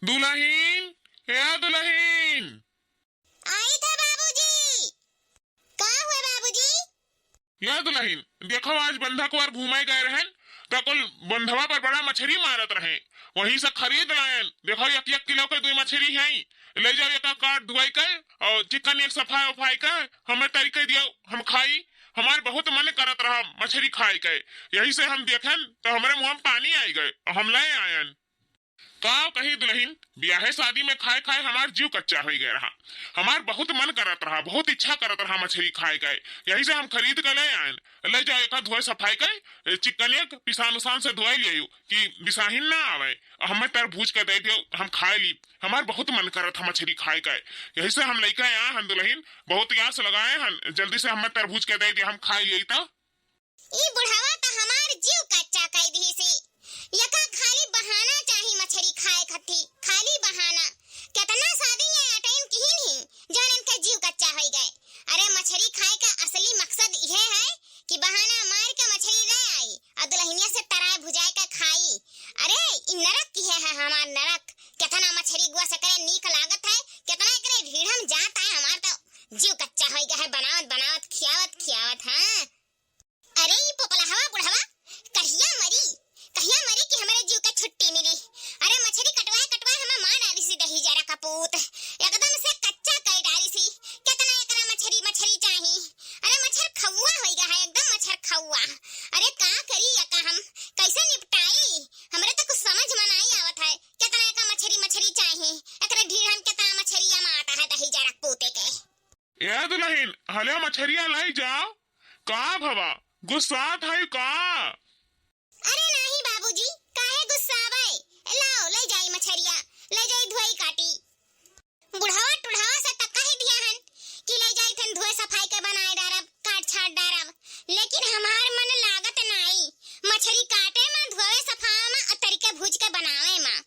दुल्हीन, या दुल्हीन। आई थे बाबूजी। का हुए बाबूजी? या दुल्हीन, देखो आज बंधा कुंवर घूमे गए रहन तो कुल बंधवा पर बड़ा मछली मारत रहे, वहीं से खरीद लायन। देखो 1-1 किलो के 2 मछली है, ले जाओ एक काट धुआई कर और चिकन एक सफाई उफाई कर हमें तरीके दियो, हम खाई। हमारे बहुत मन करत रहा मछली खाए के, यही से हम देखन तो हमारे मुंह में पानी आई गए और हम ले आयन। का कही दुल्हीन, ब्याहे शादी में खाए खाए हमार जीव कच्चा हो गया रहा। हमार बहुत मन करत रहा, बहुत इच्छा करत रहा मछली खाए गए, यही से हम खरीद कर ले आयन। ले जाओ एक धोए सफाई कर चिकन एक पिसान उसान से धोए लियो कि बिसाहिन ना आवे, हमें तरबूज के दे दियो, हम खाए ली। हमार बहुत मन करत था मछली खाए गए, यही से हम लेके आए हन दुल्हीन, बहुत यास लगाए हन, जल्दी से हमें तरबूज के दे दियो, हम खाए लिए। तो ई बुढ़ावा तो हमार जीव कच्चा कई दी सी। यका खाली बहाना चाही मछली खाए खती, खाली बहाना। कितना शादी है अटेंड की नहीं जौन इनका जीव कच्चा हो गए। अरे मछली खाए का असली मकसद यह है कि बहाना मार के मछली ले आई और दुल्हनिया से तराए भुजाए के खाई। अरे इ नरक की है हमार नरक। कितना मछली गुआ सकरे नीक लागत है, कितना एकरे ढीढ़म जाता है, हमार तो जीव कच्चा हो गया है बनावत बनावत खियावत खियावत। हां अरे ये पोपलहवा बुढ़ावा कहिया मरी कि हमारे जीव का छुट्टी मिली। अरे मछली कटवाए हमें मार डाली सी दही जरा कपूत, एकदम से कच्चा कर डाली सी। कितना एकरा मछली चाही। अरे मच्छर खौआ हो गया है, एकदम मच्छर खौआ। अरे का करी यका हम कैसे निपटाई, हमरे तो कुछ समझ में नहीं आवत है। कितना का मछली चाही, एकरा ढीढ़न कितना मछलिया में आता है दही जरा कपूते के। या दुल्हीन, हले मछलिया लाई जाओ। का भवा गुस्सात है का? अरे नहीं बाबूजी, काहे गुस्सावे? लाओ ले जाई मछरिया, ले जाई धोई काटी। बुढ़ावा से तक कह दिया हन कि ले जाई थन धोए सफाई के बनाए डारब, काट छाट डारब, लेकिन हमार मन लागत नहीं मछली काटे में, धोए सफाई में और तरीके भूज के बनावे में।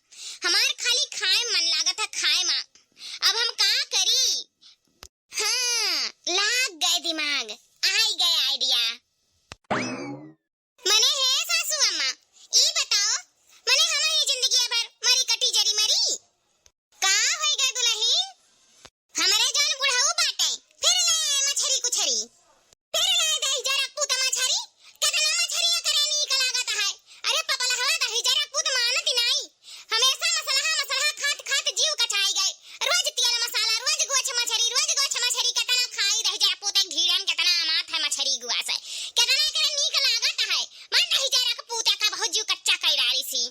हमार खाली खाए मन लागत है, खाए में। अब हम का करी? हाँ लाग गए दिमाग, आई गए आइडिया। मने है सासू अम्मा, ई बताओ मने हमारी जिंदगी भर मरी कटी जरी मरी का होई गए दुल्हीन? हमरे जान बुढ़ाऊ बाटे, फिर ले मछली कुछरी, फिर ले दही जरा पूत मछली। कितना मछली करे नीक लागत है। अरे पपलहवा दही जरा पूत मानत नहीं, हमेशा मसला खात खात जीव कचाई गए। रोज तेल मसाला, रोज गोछ मछली, कितना खाई दही जरा पूत एक ढीढ़न कितना अमात है मछली गुआ से। कितना करे नीक लागत है, मन नहीं जरा का पूता का बहुत जीव कच्चा कर डाली सी।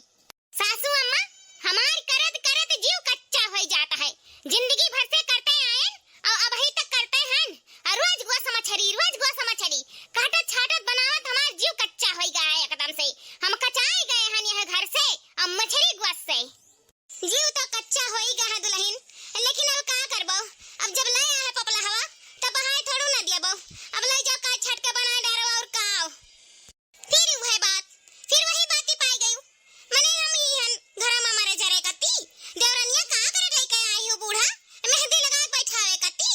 सासू अम्मा हमार करत जीव कच्चा हो जाता है। जिंदगी भर से करते आयन और अब ही तक करते हैं। रोज गोस मछली काटत छाटत बनावत हमार जीव कच्चा हो गया है एकदम से। हम कचाए गए हैं यह घर से और मछली गोस से। जीव तो कच्चा हो ही गया है दुल्हीन, लेकिन अब का करबो? अब जब ले आए पपलहवा तब बहाए थोड़ू ना दियबो। अब ले जाओ काट छाट के बनाए डारो और काओ। फिर वही बात ही पाई गई। मने हम ही हन घर में मरे जरे कती देवरनिया का करे लेके आई हो बूढ़ा, मेहंदी लगा के बैठावे कती।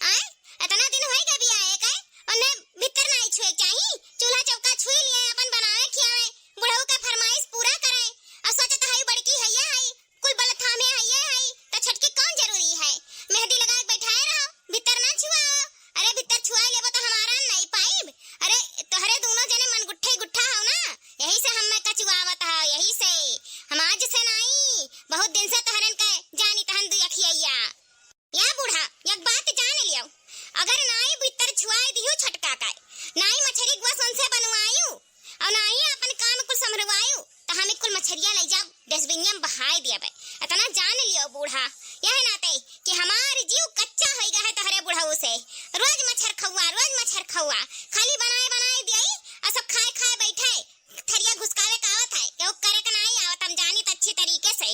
आए इतना दिन होई गए भी आए के ओने भीतर नहीं छुए चाहिए, चूल्हा चौका छुई लिए अपन बनावे खियावे, बुढ़ऊ का फरमाइश पूरा करे। और सोचत है बड़की हैया है कुल बल थामे हैया है तो छटकी कौन जरूरी है, मेहंदी लगा के बैठाए रहो, भीतर ना छुआओ। अरे भीतर छुआ लेबो तो हमारा नहीं पाइब। अरे तोहरे दोनों जने मन गुट्ठा हो ना, यही से हम कचुआवत है। यही से हम आज से नहीं बहुत दिन से तोहरन के जानी तहन दुई अखिया। या बूढ़ा एक बात जान लियो, अगर नाई भीतर छुआई दियो छटका का, नाई मछली गुआ से बनवायू और नाई अपन काम कुल संभरवायू तो हमें कुल मछलियां ले जाओ डस्टबिनिया में बहाई दियाबे। इतना जान लियो बूढ़ा, यह नाते कि हमार जीव कच्चा हो गया है तोहरे बुढ़ऊ से। रोज मच्छर खौआ खाली बनाए दियई और सब खाए बैठे थरिया घुसकावे का आवत है, केहू करे का नहीं आवत। हम जानी त अच्छी तरीके से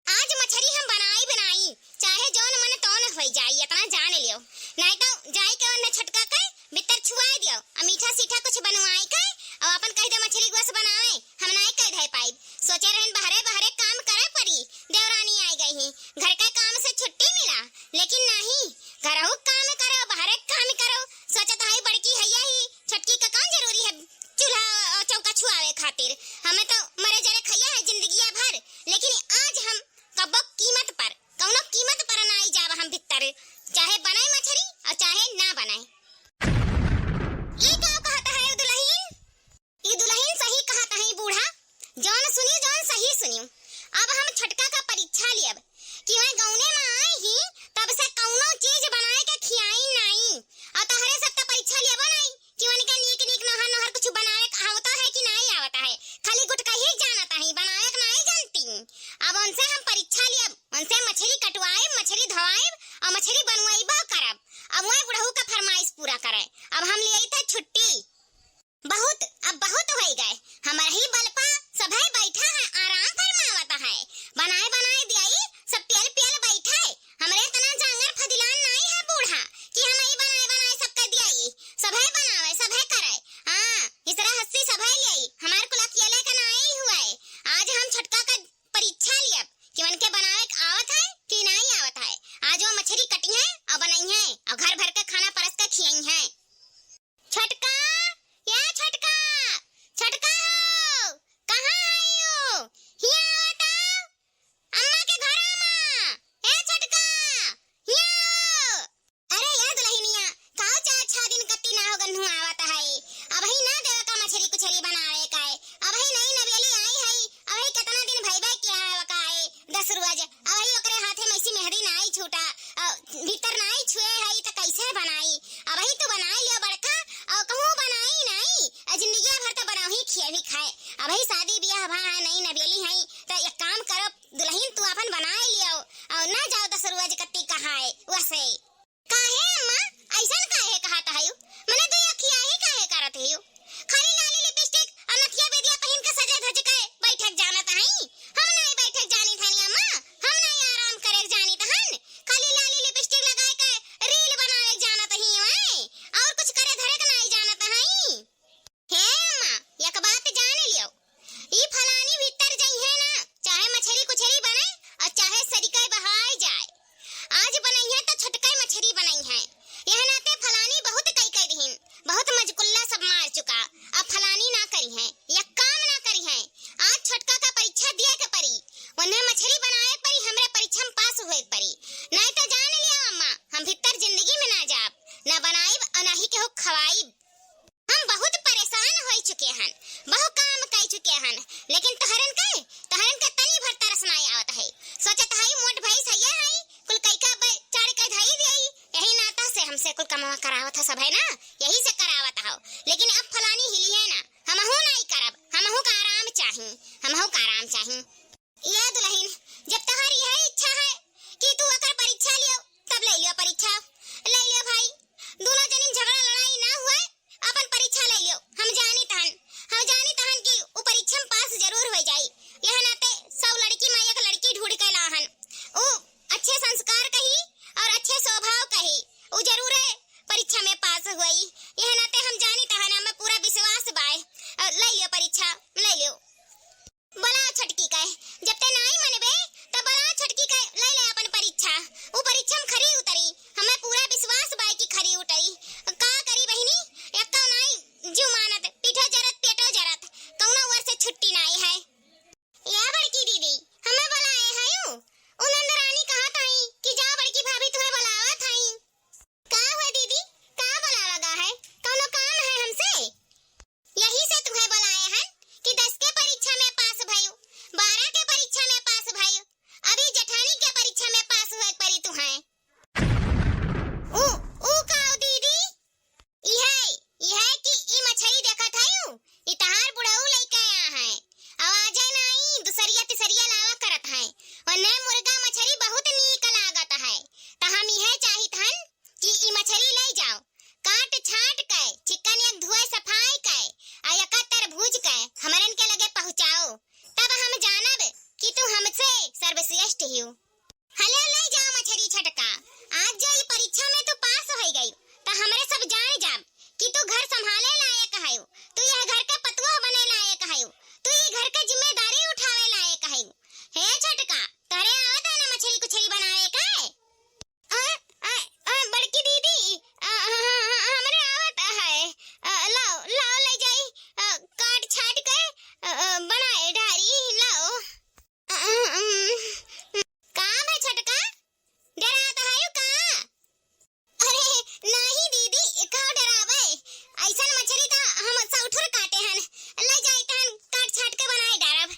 आज मछली हम बनाई चाहे जौन मन तौन हो जाई, इतना जान लियो। नहीं तो जाई के ओने छटका के भीतर छुआई दियो और मीठा सीठा कुछ बनवाई के और अपन कह दे मछली गोस बनावे, हम नहीं कह दे पाइब। सोचे रहन बहरे काम करे पड़ी, देवरानी आई गई ही, घर के काम से छुट्टी मिला, लेकिन नहीं घरहु काम करो बाहर काम करो। सोचत है बड़की हैया ही छटकी का कौन जरूरी है चूल्हा चौका छुआवे खातिर, हमें तो मरे जरे खैया है जिंदगी भर, लेकिन उनसे हम परीक्षा लियब, उनसे मछली कटवाएब, मछली धोआएब और मछली बनवाइबो करब। अब वही बुढ़ऊ का फरमाइश पूरा करे। अब हम लिए थे छुट्टी। अब बहुत हो गए। हमारे ही बल पर सभे बैठा है, आराम फरमावता है। बनाए बनाए दियाई, सब पियल पियल बैठा है। हमरे तना जांगर फदिलान नहीं है बूढ़ा कि हम ही बनाए बनाए सब कर दियाई। सभे बनावे, सभे करे। हाँ, इस तरह हस्सी सभे लियाई। हमारे को अकेले का नहीं हुआ है। आज हम छटका का परीक्षा लियब कि उनके बनावे आवत है कि नहीं आवत है। आज वो मछली कटी है और बनाई है और घर भर के खाना परस के खियाई है। छटका, या छटका, छटका हो, कहाँ आयो? हिया बताओ, अम्मा के घर आमा। ए छटका, हिया आओ। अरे यार दुल्हनिया, काहो जा 6 दिन कत्ती ना हो गन्हु आवत है। अब ही ना देवे का मछली कुछली बनावे का है। अब ही नई नवेली आई है। अब ही कितना दिन भईबे किया है का है 10 रोज। अब ही ओकरे हाथे मैसी मेहंदी नाई छूटा, भीतर नाई छुए है त कैसे बनाई। अब ही तो बनाई लियो बड़का और कहूं बनाई नहीं। जिंदगी भर तो बनाओ ही खिए भी खाए। अब ही शादी ब्याह भा है, नई नवेली है तो एक काम करो दुल्हन, तू अपन बनाए लियो और ना जाओ 10 रोज कत्ती कहा है वैसे। काहे अम्मा ऐसा काहे कहता है? मने तो अखिया ही काहे करत है? खाली लाली लिपस्टिक और नथिया बेदिया पहन के सजे धज के बैठक जानत है। हम नहीं बैठक जानी थानी अम्मा, हम नहीं आराम करे जानी तहन। खाली लाली लिपस्टिक लगाए के रील बनावे जानत ही है और कुछ करे धरे के नहीं जानत है। हे अम्मा, एक बात जान लियो, ई फलानी भीतर जई है ना, चाहे मछली कुछली बने और चाहे सरिका बहाई जाए। आज बनाई है तो छटका मछली बनाई है। यह नाते फलानी बहुत कई कई रहीन, बहुत मजकुल्ला सब मार चुका। अब फलानी ना करी है, या काम ना करी है। आज छटका का परीक्षा दिया के परी, उन्हें मछली बनाए परी, हमरे परीक्षा में पास हुए परी। नहीं तो जान लिया अम्मा, हम भीतर जिंदगी में ना जाब, ना बनाइब और ना ही केहू खवाइब। हम बहुत परेशान हो चुके हैं, बहुत काम कर चुके हैं, लेकिन तहरन के तनी भर तरस नहीं आवत है। सोचत है मोट भाई सही है, कुल कई का चार का धाई देई, यही नाता से हमसे कुल कमावा करावत है सब है ना, यही से करावत हो। लेकिन अब फलानी हिली है ना, हमहू नहीं करब, हमहू का आराम चाहिए, हमहू का आराम चाहिए। ये दुल्हन, जब तहार यही इच्छा है कि तू अकर परीक्षा लियो तब ले लियो परीक्षा, ले लियो भाई। दोनों जनी झगड़ा लड़ाई ना हुए, अपन परीक्षा ले लियो। हम जानी तहन कि उ परीक्षा में पास जरूर हो जाई। यह नाते 100 लड़की में एक लड़की ढूंढ के लाहन, उ अच्छे संस्कार कही और अच्छे स्वभाव कही, उ जरूर है परीक्षा में पास हुई। यह नाते हम जानी तहन, हमें पूरा विश्वास बाय। ले लियो परीक्षा, ले लियो। बला छटकी का, जब ते नहीं मनबे तो बला छटकी का ले ले अपन परीक्षा। उ परीक्षा में खरी उतरी, हमें पूरा विश्वास बाय कि खरी उतरी। का करी बहिनी, एक्का नहीं जो मानत, पीठो जरत पेटो जरत, कौनो वर से छुट्टी नहीं है। या बड़की दीदी, हमें बुलाए हैं। उ नंदरानी कहा ताई कि जा बड़की भाभी तुम्हें बुलावत हई। का हुआ दीदी, का बुला लगा है? कौनो काम है हमसे? यही से तुम्हें बुलाए हैं कि 10 के परीक्षा में पास भइयो, 12 के परीक्षा में पास भइयो, अभी जेठानी के परीक्षा में पास हुए परी तू है। ऊ का दीदी, इहे कि ई मछली देखत हयू, ई तहार बुढ़ऊ लइका आया है। आवाजे नहीं दूसरिया तीसरिया लावा करत है। वने मुर्गा मछली बहुत नीक लागत है, त हम इहे चाहित हन कि ई मछली ले जाओ, काट छाट के चिकन एक धोए सफाई के आ एकतर भूज के हमरन के लगे पहुंचाओ, तब हम जानब कि तू हमसे सर्वश्रेष्ठ हियो। हले ले जाओ मछली छटका। आज जो ई परीक्षा में तू पास हो गई त हमरे सब जान जाब कि तू घर संभाले लायक हयो, तू यह घर के पतवा बने लायक हयो, तू ये घर के जिम्मेदारी उठावे लायक हयो। हे छटका, तरे आवत है ना मछली कुछली बनावे का? बड़की दीदी, हमरे आवत है। लाओ ले जाई, काट छाट के बनाए ढारी लाओ। काम है छटका, डराता है का? अरे नहीं दीदी, का डरावे? ऐसन मछली तो हम सौठुर काटे हन, ले जाई तहन काट छाट के बनाए डारब।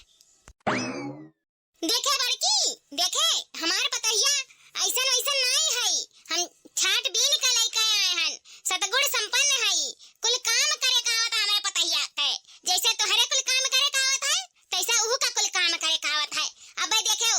देखे बड़की, देखे हमार पतहिया ऐसन वैसन नहीं है। हम छाट बीन के लइका आए हन, सतगुण संपन्न है, कुल काम करे का आवत हमारे पतहिया के। जैसे तोहरे कुल काम करे का आवत है, तैसे उहू का कुल काम करे का आवत है। अब देखे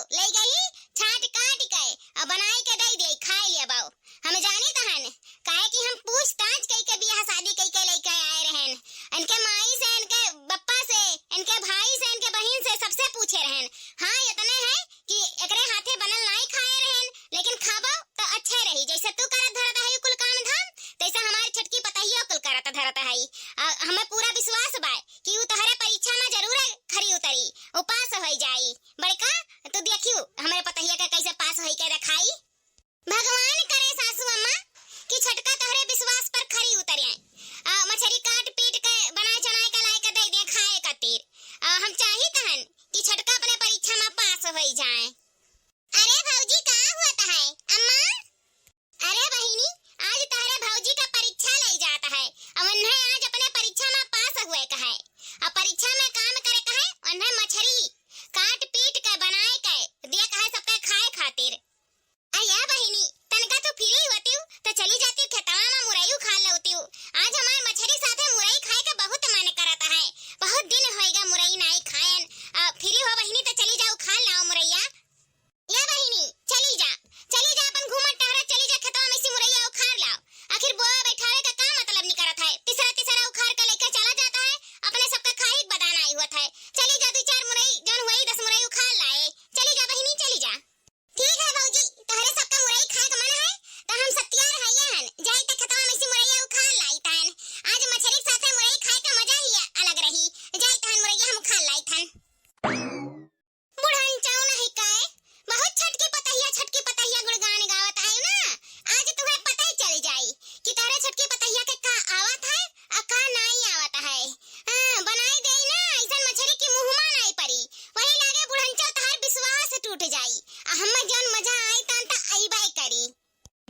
जाई आ हमें जौन मजा आई तन त आईबाई करी।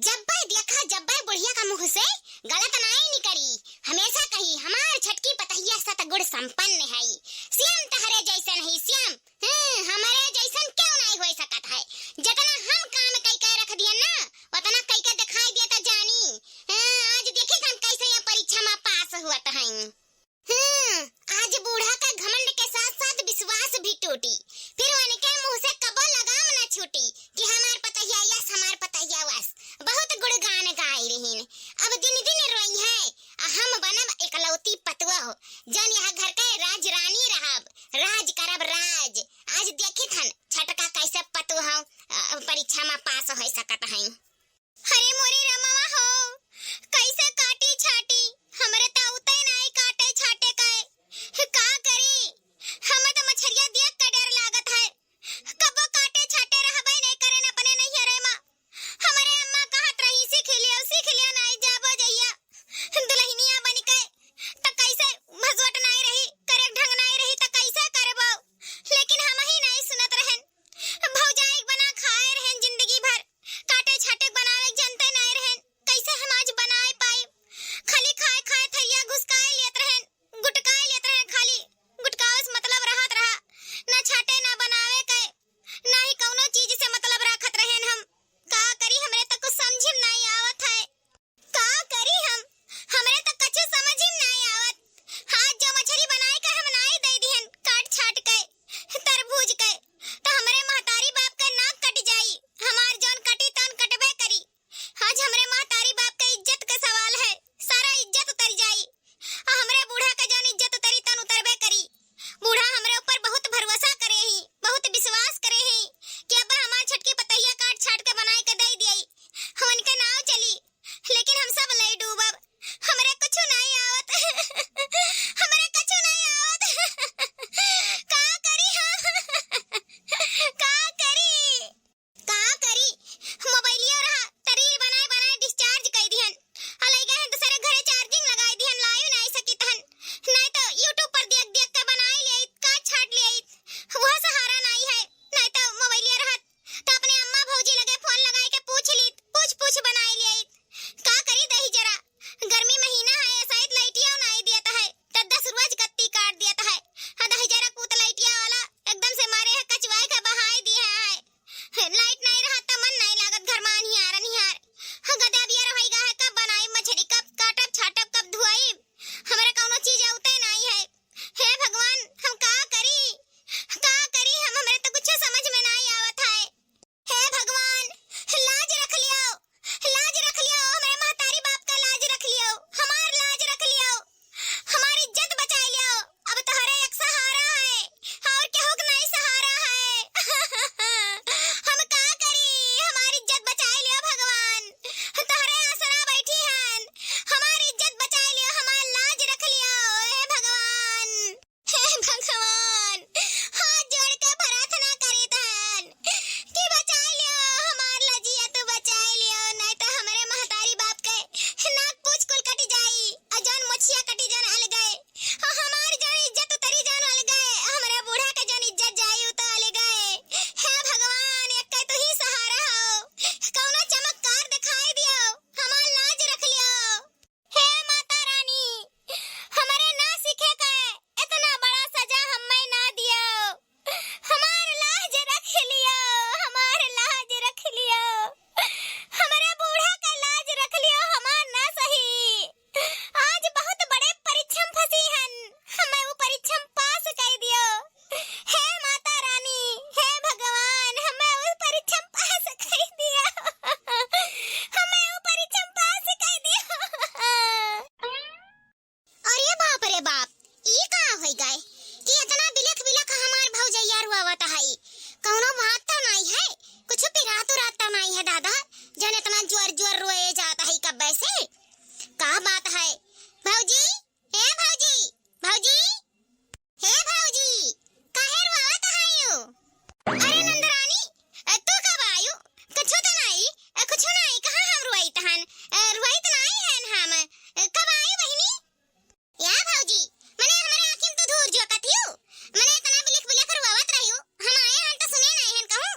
जब भाई बुढ़िया का मुंह से गलत नाई निकरी। हमेशा कही हमार छटकी पतहिया सतगुण संपन्न है। श्याम तहरे जैसन है श्याम, हमारे जैसन क्यों नहीं हो सकत है। जितना हम काम कई के रख दिया ना उतना कई के दिखाई दिया त जानी। आज देखी हम कैसे यहाँ परीक्षा में पास हुआ हैं। आज बूढ़ा का घमंड के साथ साथ विश्वास भी टूटी। फिर उनके मुंह से कबो लगाम न छूटी कि हमार पतहिया यस हमार पतहिया वस बहुत गुणगान गाई रहीन। अब दिन दिन रोई है हम बनब एकलौती पतवा हो जन यह घर के राज रानी रहब राज करब राज। आज देखी थन छटका कैसे पतु हो परीक्षा में पास हो सकत हैं। अरे मोरी रमवा हो कैसे काटी छाटी हमरे त उतै नहीं काटे छाटे का करी। हम त मछरिया देख के डर लागत है। कबो काटे छाटे रहबे नहीं करे न अपने नहीं हरे मां। हमारे अम्मा कहत रही सीख लियो नहीं जाबो जइया दुल्हनिया बन के त कैसे मजवट नहीं रही करे ढंग नहीं रही त कैसे करबो। लेकिन हम ही नहीं सुनत रहन। भौजाई बना खाए रहन जिंदगी भर काटे छाटे बनावे जनते नहीं रहन। कैसे हम आज बनाए पाए। खाली खाए थैया घुसकाए लेत रहन गुटकाए लेत रहन। खाली गुटकावस मतलब रहत रहा ना छाटे ना बनावे के ना ही कौनो चीज से मतलब रखत रहन। हम का करी हमरे तक कुछ समझ नहीं आवत है। का करी हमरे तक कुछ समझ नहीं आवत। आज जो मछली बनाए के हम नहीं दे दिहन काट छाट के तरबूज के तो हमरे महतारी बाप के नाक कट जाई। हमार जौन कटी तन कटबे करी। आज हमरे महतारी बाप के इज्जत के सवाल है। सारा इज्जत उतर जाई। हमरे बूढ़ा का जौन इज्जत उतरी तन उतरबे करी। बूढ़ा हमरे ऊपर बहुत भरोसा करे ही बहुत विश्वास करे ही कि अब हमार छटकी पतैया काट छाट के बनाए के दे दियई हमन के नाव चली। लेकिन हम सब लई डूबब। हमरे कुछ नहीं आवत हमरे कुछ नहीं आवत। का करी का करी मोबाइलिया रहा तरीर बनाए डिस्चार्ज कर दिहन। अलई गए दूसरे घरे चार्जिंग लगाई दिहन लाइव नहीं सकी तहन नहीं तो यूट्यूब पर देख के बनाई ले का छाट ले वो सहारा नहीं है। नहीं तो मोबाइलिया रहा तो अपने अम्मा भौजी लगे फोन लगाए के पूछ बनाई ले। का करी दही जरा गर्मी महीना है शायद लाइटिया नहीं देता है तो 10 रोज कत्ती काट देता है। दही जरा कूत लाइटिया वाला एकदम से मारे है कचवाए का बहाई दिया है। लाइट नहीं रहा तो मन नहीं लागत घर में निहार गदा बिया रहेगा है कब बनाई मछली कब काटब छाटब कब धुआई हमरे कौनो चीज औते नहीं है। हे भगवान हम का करी हम हमरे तो कुछ समझ में नहीं आवत है। हे भगवान लाज रख लियो हमरे महतारी बाप का लाज रख लियो हमार लाज रख लियो हमारी इज्जत बचा लियो। अब तोहरे एक सहारा है और केहू के नहीं सहारा है। हम का करी हमारी इज्जत बचा लियो भगवान तोहरे आसरा बैठी हन हमारी इज्जत बचा लियो हमार लाज रख लियो। हे भगवान हाथ जोड़ के प्रार्थना करी तहन कि बचा लियो हमार लजिया तो बचा लियो नहीं तो हमरे महतारी बाप के नाक पूछ कुल कट जाई जौन मुछिया कटी जौन हल गए हमार जौन इज्जत उतरी जौन हल गए हमरे बूढ़ा के जौन इज्जत जाई तो हल गए। हे भगवान एक तो ही सहारा हो कौनो चमत्कार दिखाई दियो हमार लाज रख लियो। हे माता रानी हमरे ना सीखे के इतना बड़ा सजा हमें ना दियो हमार लाज रख लियो हमारे बूढ़ा का लाज रख लियो हमार ना सही। आज बहुत बड़े परीक्षम फंसी हन हमें वो परीक्षम पास कर दियो। हे माता रानी हे भगवान हमें वो परीक्षम पास कर दियो हमें वो परीक्षम पास कर दियो। अरे बाप ई का होई गए कि इतना बिलख हमार भौजैया रुआवत है। कौनो बात तो नहीं है कुछ पिरात नहीं है दादा जन इतना जोर रोए जाता है कब से का बात है। भौजी हे भौजी काहे रुआवत है यू। अरे नंदरानी तू कब आयु कुछ तो नहीं कहां हम रुआई तहन रुआई तो नहीं है हम कब आई बहिनी। या भौजी मने हमरे आंखिन तो धूर जो कथियो मने इतना बिलख रुआवत रहियो हम आए हन तो सुने नहीं हन कहूं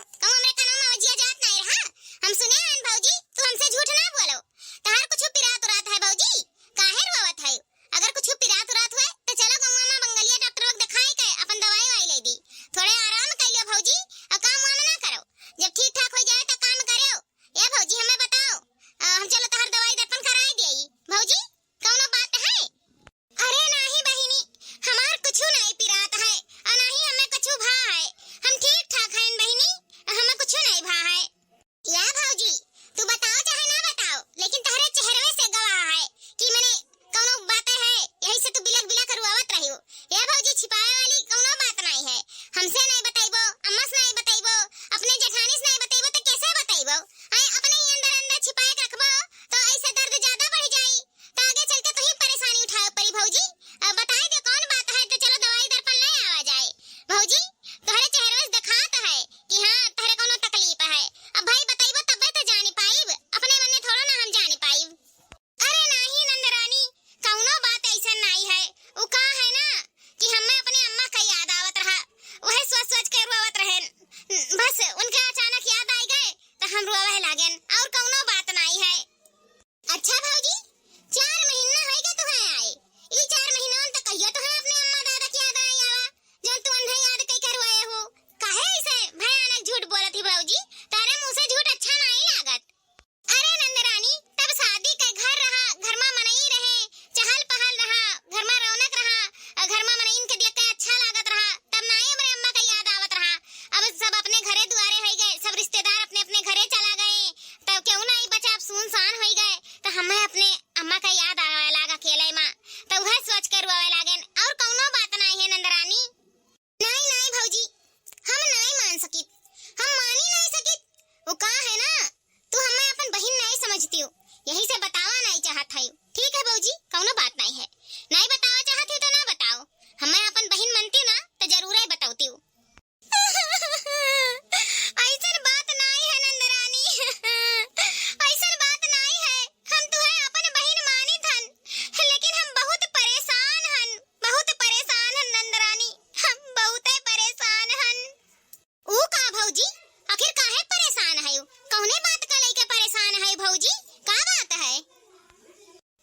कौने बात का लेके परेशान है भौजी? का बात है?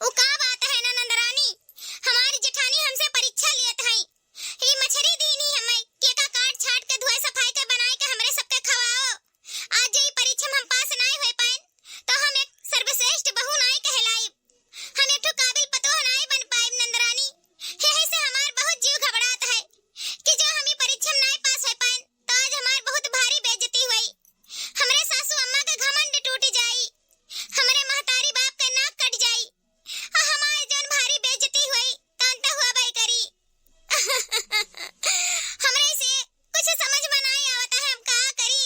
वो का बात है ना नंदरानी, हमारी जेठानी हमसे परीक्षा लेत है। ये मछली दीनी हमें के का काट छाट के धोए सफाई के बनाए के हमरे सबके खवाओ। आज ये परीक्षा में हम पास नहीं हो पाए तो हम एक सर्वश्रेष्ठ बहू नहीं कहलाई, हम एक काबिल पतोह नहीं बन पाए नंदरानी। यही से हमार बहुत जीव घबराता है कि जो हम परीक्षा में नहीं पास हो पाए तो आज हमार बहुत भारी बेइज्जती हुई। हमरे सासू अम्मा का घमंड टूट जाई, हमरे महतारी बाप के नाक कट जाई, और हमारे जौन भारी बेइज्जती हुई तौन तो हुआ भाई करी। हमरे से कुछ समझ में नहीं आवता है, हम का करी?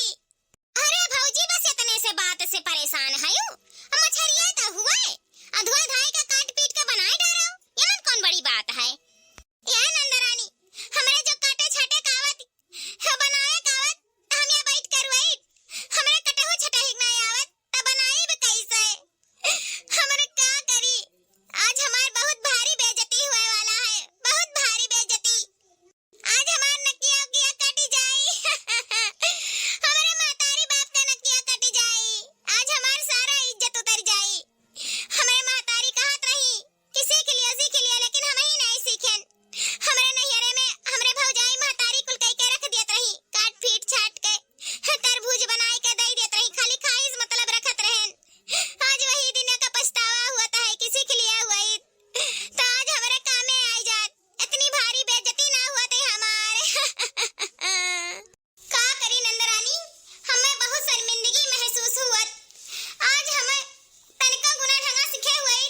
अरे भौजी बस इतने से बात से परेशान है यू, मछरिया तो हुआ है अधुआ धाई का काट पीट के बनाए डालो, ये मन कौन बड़ी बात है? या नंदरानी हमरे जो काटे छाटे कावत है बनाए कावत तो हम यहाँ बैठ कर वही हमरे कटे हो छटे ही नहीं आवत तो बनाए भी कैसे? हमरे का करी? आज हमार बहुत भारी बेइज्जती होए वाला है, बहुत भारी बेइज्जती। आज हमार नकिया उकिया कटी जाई। हमारे महतारी बाप का नकिया कटी जाई, आज हमार सारा इज्जत उतर जाई। हमारे महतारी कहत रही कि सीख लिया लेकिन हम ही नहीं सीखेन। हमरे नैहरे में हमरे भौजाई महतारी कुल कई के रख देत रही, काट पीट छाट के तरबूज बनाए के दे देत रही, खाली खाइस मतलब रखत रहेन। आज वही दिन का पछतावा हुआ है कि सीख लिया हुआ तो आज हमारे काम में आई जात, इतनी भारी बेइज्जती ना हुआ थे हमारे। का करी नंदरानी, हमें बहुत शर्मिंदगी महसूस हुआ। आज हमें तनिका गुना ढंगा सीखे हुए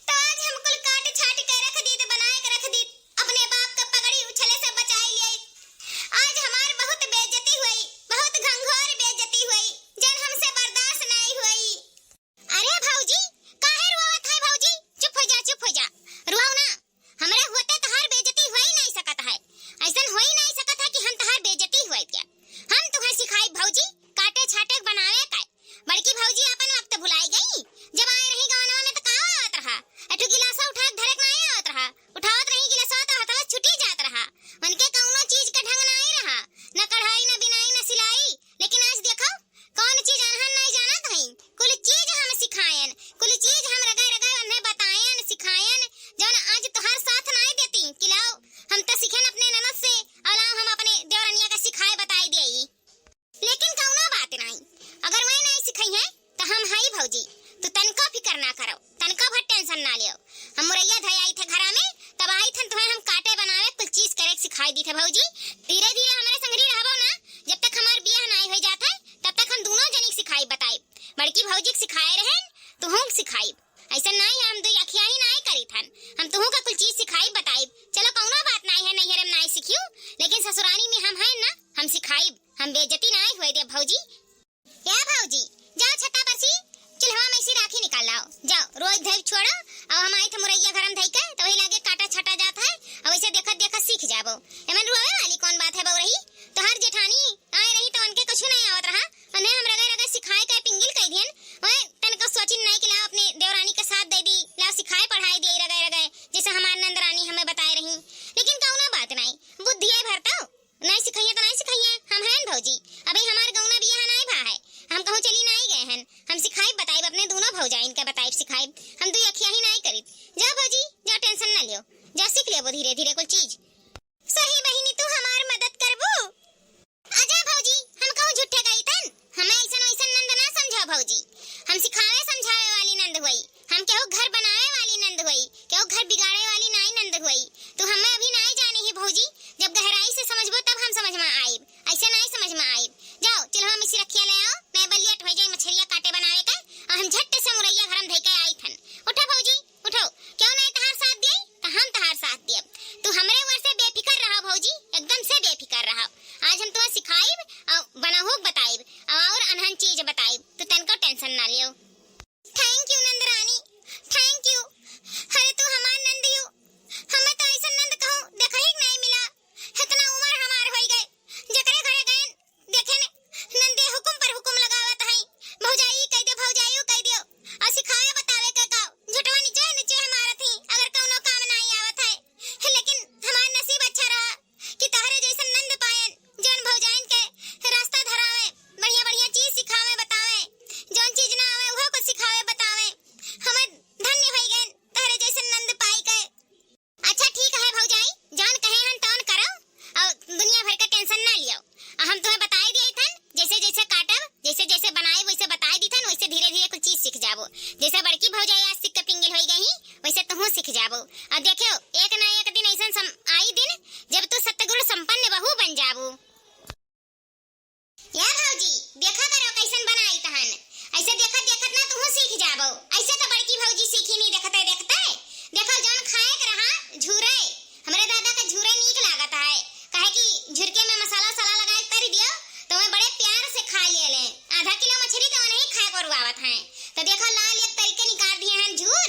तो आज हम कुल काट छाट के रख दी, बनाए के रख दी, अपने बाप का पगड़ी उछले से बचाई लिए। आज हमार बहुत बेइज्जती हुई, बहुत घंघोर बेइज्जती हुई, जन हमसे बर्दाश्त नहीं हुई। अरे भौजी काहे रोवत है भौजी? चुप हो जा रुआओ ना, हमरे होते तहार बेइज्जती हो ही नहीं सकत है, ऐसन हो ही नहीं सकत है कि हम तहार बेइज्जती हुई क्या? हम तुम्हें सिखाई भौजी काटे छाटे बनावे का। बड़की भौजी अपन वक्त भुलाई गई, जब आए रही गांव में तो का आवत रहा, एठो गिलासा उठा के धरे के नहीं आवत रहा, उठावत रही गिलासा तो हाथवा छुटी जात रहा, उनके कौनो चीज का ढंग नहीं रहा, न कढ़ाई न बिनाई न सिलाई। लेकिन आज देखो कौन चीज अनहन नहीं जानत हई, कुल चीज हम सिखायन, कुल चीज हम रगाई रगाई उन्हें बतायन सिखायन, जौन आज तोहार साथ नहीं देती कि लाओ हम तो सीखेन अपने ननद से और लाओ हम अपने देवरनिया का सिखाए बताई देई। लेकिन कौनो बात नहीं, अगर वह नहीं सिखाई है तो हम हई भौजी, तो तनको फिकर ना करो, तनको भर टेंशन ना लियो। हम मुरैया धई आई थे घरा में, तब आई थन तुम्हें हम काटे बनावे कुल चीज करे सिखाई दी थे भौजी। धीरे धीरे हमारे संगरी रहबो ना, जब तक हमार बियाह नहीं हो जाता है तब तक हम दोनों जनी सिखाई बताई। बड़की भौजी के सिखाए रहेन तो हम सिखाई, ऐसा नहीं हम दो अखिया ही नहीं करी थन, हम तुहू का कुल चीज सिखाई बताई। चलो कौनो बात नहीं है, नैहरे में नहीं सीखियो, लेकिन ससुराली में हम हैं ना, हम सिखाई, हम बेइज्जती नहीं हुए दे भौजी। या भौजी जाओ छत्ता पर सी चूल्हा में से राखी निकाल लाओ, जाओ रोज धई छोड़ो। अब हम आई थे मुरैया घर में धई के तो वही लागे काटा छटा जाता है, अब ऐसे देखत देखत सीख जाबो। एमन रोवे वाली कौन बात है बौरही? तो हर जेठानी आए रही तो उनके कुछ नहीं आवत रहा, उन्हें हम रगाई रगाई सिखाए के पिंगिल कह दियन, ओए तनको सोचिन नहीं कि लाओ अपने देवरानी के साथ दे दी, लाओ सिखाए पढ़ाई दी रगाई रगाई जैसे हमार नंदरानी हमें बताए रही। लेकिन कौनो बात नहीं, बुद्धि है भरता नहीं सिखाइए तो नहीं सिखाइए, हम हैं भौजी, अभी हमार गौना बियाह नहीं भा है, हम कहूं चली नहीं गए हैं, हम सिखाई बताई अपने दोनों भौजाइन के बताई सिखाई, हम दो अखिया ही नहीं करी। जाओ भौजी जाओ, टेंशन ना लियो, जा सीख लेबो धीरे धीरे कुल चीज। सही बहिनी तू हमार मदद करबो? आजा भौजी, हम कहूं झूठे गई तन, हमें ऐसन ऐसन नंद ना समझो भौजी, हम सिखावे समझावे वाली नंद हुई, हम केहू घर बनावे वाली नंद हुई, केहू घर बिगाड़े वाली नहीं नंद हुई। तो हमें अभी नहीं जाने ही भौजी, जब गहराई से समझबो तब हम समझ में आईब, ऐसे नहीं समझ में आईब। जाओ चूल्हा में से रखिया ले आओ, मैं बलियट हो जाए मछलिया काटे बनावे का, और हम झट से मुरैया घर में धई के आई थन। उठो भौजी उठो, क्यों नहीं तहार साथ दिए तो हम तहार साथ दियब, तू हमरे वर से बेफिकर रहो भौजी, एकदम से बेफिकर रहो। आज हम तुम्हें सिखाइब और बनाहुक बताइब और अनहन चीज बताइब, तो तनको टेंशन ना लियो। Thank you Nandrani, thank you. अरे तू हमार नंद यू, हमें तो ऐसा नंद कहूं देखा ही नहीं मिला, इतना उम्र हमार हो गए, जकरे घरे गए देखे ने नंदे हुकुम पर हुकुम लगावत है, भौजाई कह दे भौजाई कह दियो, और सिखाए बतावे के का झुटवा नीचे नीचे हमारा थी, अगर कोनो काम नहीं आवत है। लेकिन हमार नसीब अच्छा रहा कि तहरे जैसन नंद पायन, जौन भौजाइन के रास्ता धरावे, बढ़िया बढ़िया चीज सिखावे बतावे, जाबो। जैसे बड़की भौजाई आज सीख के पिंगल हो गई वैसे तुम सीख जाबो। और देखो एक ना एक दिन ऐसा आई दिन जब तू सतगुण संपन्न बहू बन जाबो। या भौजी देखा करो कैसन बनाई तहन, ऐसे देखत देखत ना तुम सीख जाबो। ऐसे तो बड़की भौजी सीखी नहीं देखते देखते। देखो जौन खाए के रहा झूरे, हमरे दादा का झूरे नीक लागत है, कहे कि झुरके में मसाला सला लगाए तरी दियो तो मैं बड़े प्यार से खा ले। आधा किलो मछली तो नहीं खाए को रुआवत है। तो देखो लाल एक तरीके निकाल दिए हैं झूर,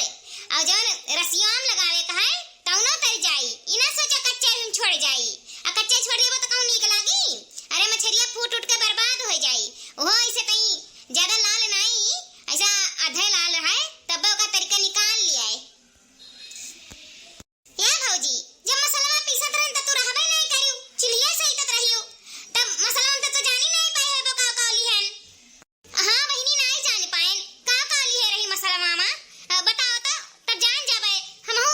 और जौन रसियाम लगावे का है तौनो तर जाई। इना सोचा कच्चे छोड़ जाई, आ कच्चे छोड़ देबो तो कहूं नीक लागी। अरे मछलियां फूट उठ के बर्बाद हो जाई। ओहो ऐसे तई ज्यादा लाल नहीं, ऐसा आधे लाल है तब का तरीका निकाल लिया है। या भौजी जब मसाला में पीसत रहन त तू रहबे नहीं करियो, चिलिया सही तक रहियो, तब मसाला में तो जानी नहीं पाए है का काली है। हां बहिनी नहीं जान पाए का काली है रही मसाला मामा, बताओ तो तब जान जाबे। हमहू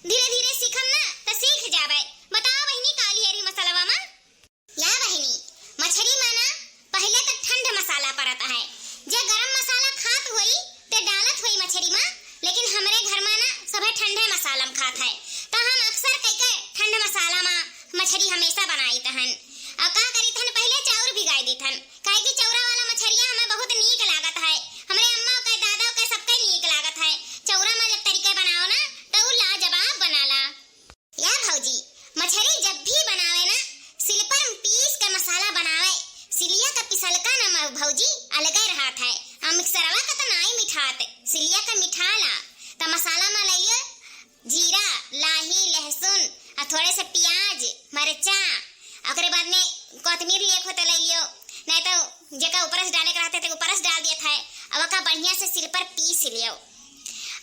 धीरे धीरे सीखम ना त सीख जाबे। बताओ बहिनी काली है रही मसाला मामा। या बहिनी मछली माना पहले तो ठंड मसाला पड़ता है, जे गरम मसाला खात होई ते डालत होई मछली में, लेकिन हमरे घर में ना सब ठंडे मसाला में खात है। तो हम अक्सर कई ठंड मसाला में मछली हमेशा बनाई तहन। और का करी थन पहले चाउर भिगाई दी थन, काहे कि चौरा वाला मछलियां हमें बहुत नीक लागत है। हमरे अम्मा के दादा के सबके नीक लागत है। चौरा में जब तरीके बनाओ ना तो उ लाजवाब बनाला। या भौजी मछली जब भी बनावे ना सिलपर में पीस के मसाला बनावे, सिलिया का पिसलका ना भौजी अलगे रहत है। आ मिक्सरवा का तो नहीं मिठात, सिलिया का मिठाला। तो मसाला में ले लियो जीरा, लाही, लहसुन और थोड़े से प्याज, मरचा, ओकरे बाद में कोतमीर लिए खोते ले लियो, नहीं तो जेका ऊपर से डाले के रहते थे ऊपर से डाल दिया था। अब का बढ़िया से सिल पर पीस लियो।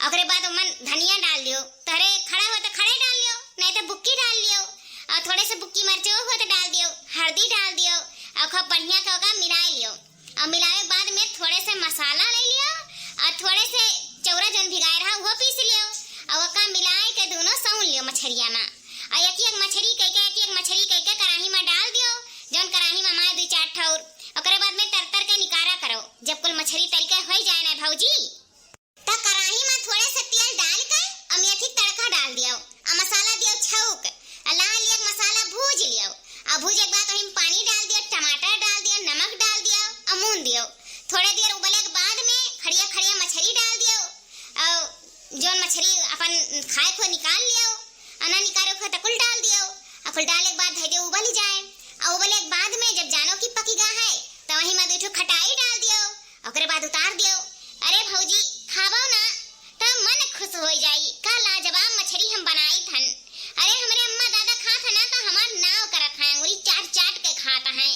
ओकरे बाद मन धनिया डाल लियो, तोरे खड़ा हो तो खड़े डाल लियो, नहीं तो बुक्की डाल लियो, और थोड़े से बुक्की मिर्च हो तो डाल दियो, हल्दी डाल दियो, और खूब बढ़िया का होगा मिला लियो। और मिलाए बाद में थोड़े से मसाला ले लियो और थोड़े से चौरा जन भिगाए रहा वो पीस लियो, और का मिलाए के दोनों सौन लियो मछलिया में। और एक मछली एक मछली कई कढ़ाई में डाल दियो, जौन कढ़ाई में माए 2-4 ठौर। ओकरे बाद में तर के निकारा करो। जब कुल मछली तल के हो जाए ना भौजी तो कढ़ाई में थोड़े से तेल डाल के और मेथी तड़का डाल दियो, और मसाला दियो छौक, लाल एक मसाला भूज लियो, और भूजे के बाद ओहिम पानी डाल दियो, टमाटर डाल दियो, नमक डाल दियो, अमून दियो। थोड़े देर उबले के बाद में खड़िया खड़िया मछली डाल दियो, और जौन मछली अपन खाए को निकाल लियो, अना निकालो को तो कुल डाल दियो, और कुल डाले के बाद धैर्य उबल जाए, और उबले के बाद में जब जानो की पकी गा है तो वही में 2 खटाई डाल दियो, ओकरे बाद उतार दियो। अरे भौजी खाबो ना तो मन खुश हो जाई, का लाजवाब मछली हम बनाई थन। अरे हमरे अम्मा दादा खात है ना तो हमार नाव करत है, अंगुली चाट चाट के खाता है।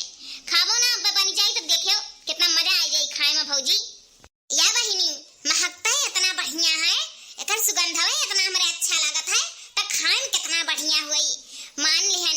खाबो ना बन जाई तो देखियो कितना मजा आ जाई खाए में भौजी। या बहिनी महकता है इतना बढ़िया है, एकर सुगंधवे इतना हमरे अच्छा लागत है, तो खाए में कितना बढ़िया हुई। मान लिहन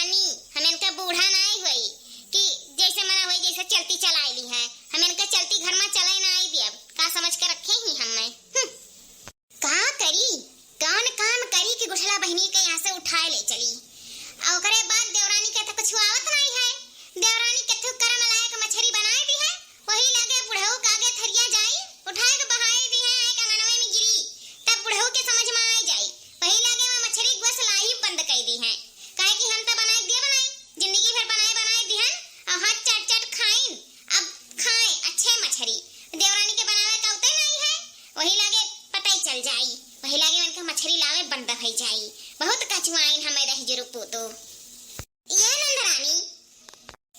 जवानी हमें का बूढ़ा नहीं हुई कि जैसे मना हुई जैसे चलती चलाईली है, हमें का चलती घर में चले ना आई दिया का समझ के रखे ही हमें का करी कौन काम करी कि गुठला बहनी के यहाँ से उठाए ले चली। और ओकरे बाद देवरानी के तो कुछ आवत नहीं है, देवरानी के थुक कर मलाई के मछली बनाए दी है, वही लगे बुढ़ऊ के आगे थरिया जाई उठाए के बहाए दी है कंगनवे में गिरी, तब बुढ़ऊ के समझ में आ जाई, वही लगे वह मछली गोस लाई बंद कर दी है, काहे कि हम तो बनाए दिए बनाई जिंदगी भर बनाए बनाए दी है और हाथ चट चट खाइन, अब खाए अच्छे मछली देवरानी के बनावे का उते नहीं है, वही लगे पता ही चल जाई, वही लगे उनका मछली लावे बंद हो जाई, बहुत कछुआइन हमें रह जरूर पोतो। ये नंदरानी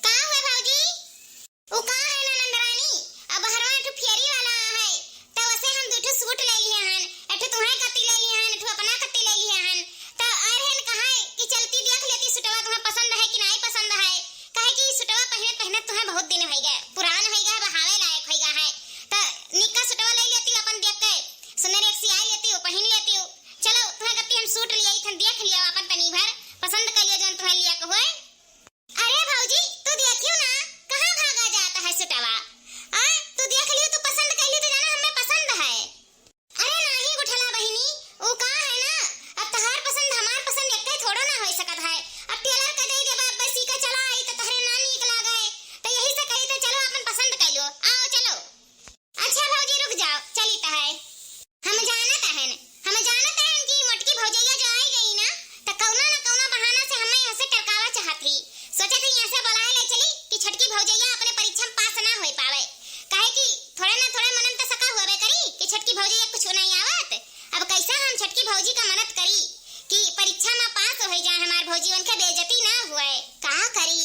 का हुए भौजी वो का है ना नंदरानी, अब हरवा एक फेरी वाला है तो वैसे हम दूठो सूट ले लिए हन, एठो तुम्हारे कत्ती ले लिए हन, एठो अपना कत्ती ले लिए हन, तो अरहन कहा है कि चलती देख लेती सुटवा तुम्हें पसंद है कि नहीं पसंद है, कहे कि सुटवा पहने पहने तुम्हें बहुत दिन हो गए पुरान हो गया बहावे लायक हो गया है, तो निक्का सुटवा ले लेती अपन देख के सुनर एक सियाई लेती हो पहन लेती हो, चलो तुम्हें कत्ती हम सूट लिए थन देख लिया अपन तनी भर पसंद कर लिया जन तुम्हें लिया को होए। अरे भौजी तू देखियो ना कहां भागा जाता है सुटवा, तू देख लियो तू पसंद कर लियो तो जाना हमें पसंद है। अरे नहीं गुठला बहिनी वो का है ना, अब तहार पसंद हमार पसंद एक थोड़ो ना हो सकत है, अब टेलर का दे दे बस का चला आई तो तहरे ना निक लागे तो यही से कही तो चलो अपन पसंद कर लो आओ चलो। अच्छा भौजी रुक जाओ चली तो है हम जानत हन कि मोटकी भौजैया जो आई गई ना तो कौना ना कौना बहाना से हमें यहाँ से टरकावा चाहत थी, सोचे थी यहाँ से बुलाए ले चली कि छटकी भौजैया अपने परीक्षा में पास ना हो पावे, काहे कि थोड़े ना थोड़े मनन तो सका होवे करी कि छटकी भौजैया कुछ नहीं आवत, अब कैसा हम छटकी भौजी का मदद करी कि परीक्षा में पास हो जाए हमार भौजी उनके बेइज्जती ना हुए, का करी।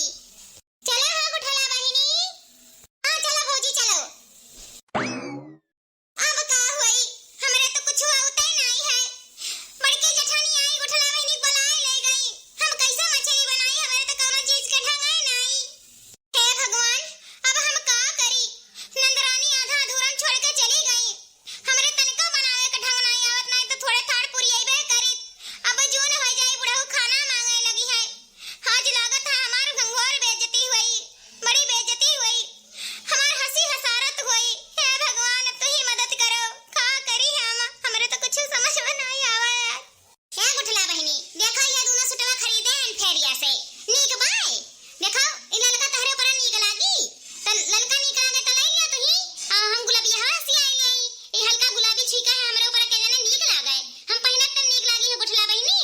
चलो हाँ गुठला बहिनी हाँ चलो भौजी चलो। अब का हुई हमरे तो कुछ आवते नहीं है, बड़की जेठानी आई गुठला बहिनी बुलाए ले गई, हम कैसे मछली बनाई हमरे तो कोनो चीज के ढंग है नहीं, हे भगवान अब हम का करी, नंदरानी आधा अधूरा छोड़ के चली गई, हमरे तनिका बनावे के ढंग नहीं आवत नहीं तो थोड़े थाड़ पूरी आइबे करी, अब जून हो जाए बुढ़ऊ खाना मांगे लगी है, आज लागत है हमार घंघोर बेइज्जती हुई, बड़ी बेइज्जती हुई, हमार हंसी हसारत हुई, हे भगवान अब तू ही मदद करो का करी हम हमरे तो कुछ समझ में नहीं आवे। हे गुठला बहिनी देखो ये दोनों सुटवा खरीदे हैं फेरिया से नीक बाय, देखो इ ललका तहरे ऊपर नीक लागी तो ललका नीक लागे तो ले लिया तू ही, हम गुलाबी हसी आई ले इ हल्का गुलाबी छीका है हमरे ऊपर के जाने नीक लागे हम पहिनत त नीक लागी हो गुठला बहिनी।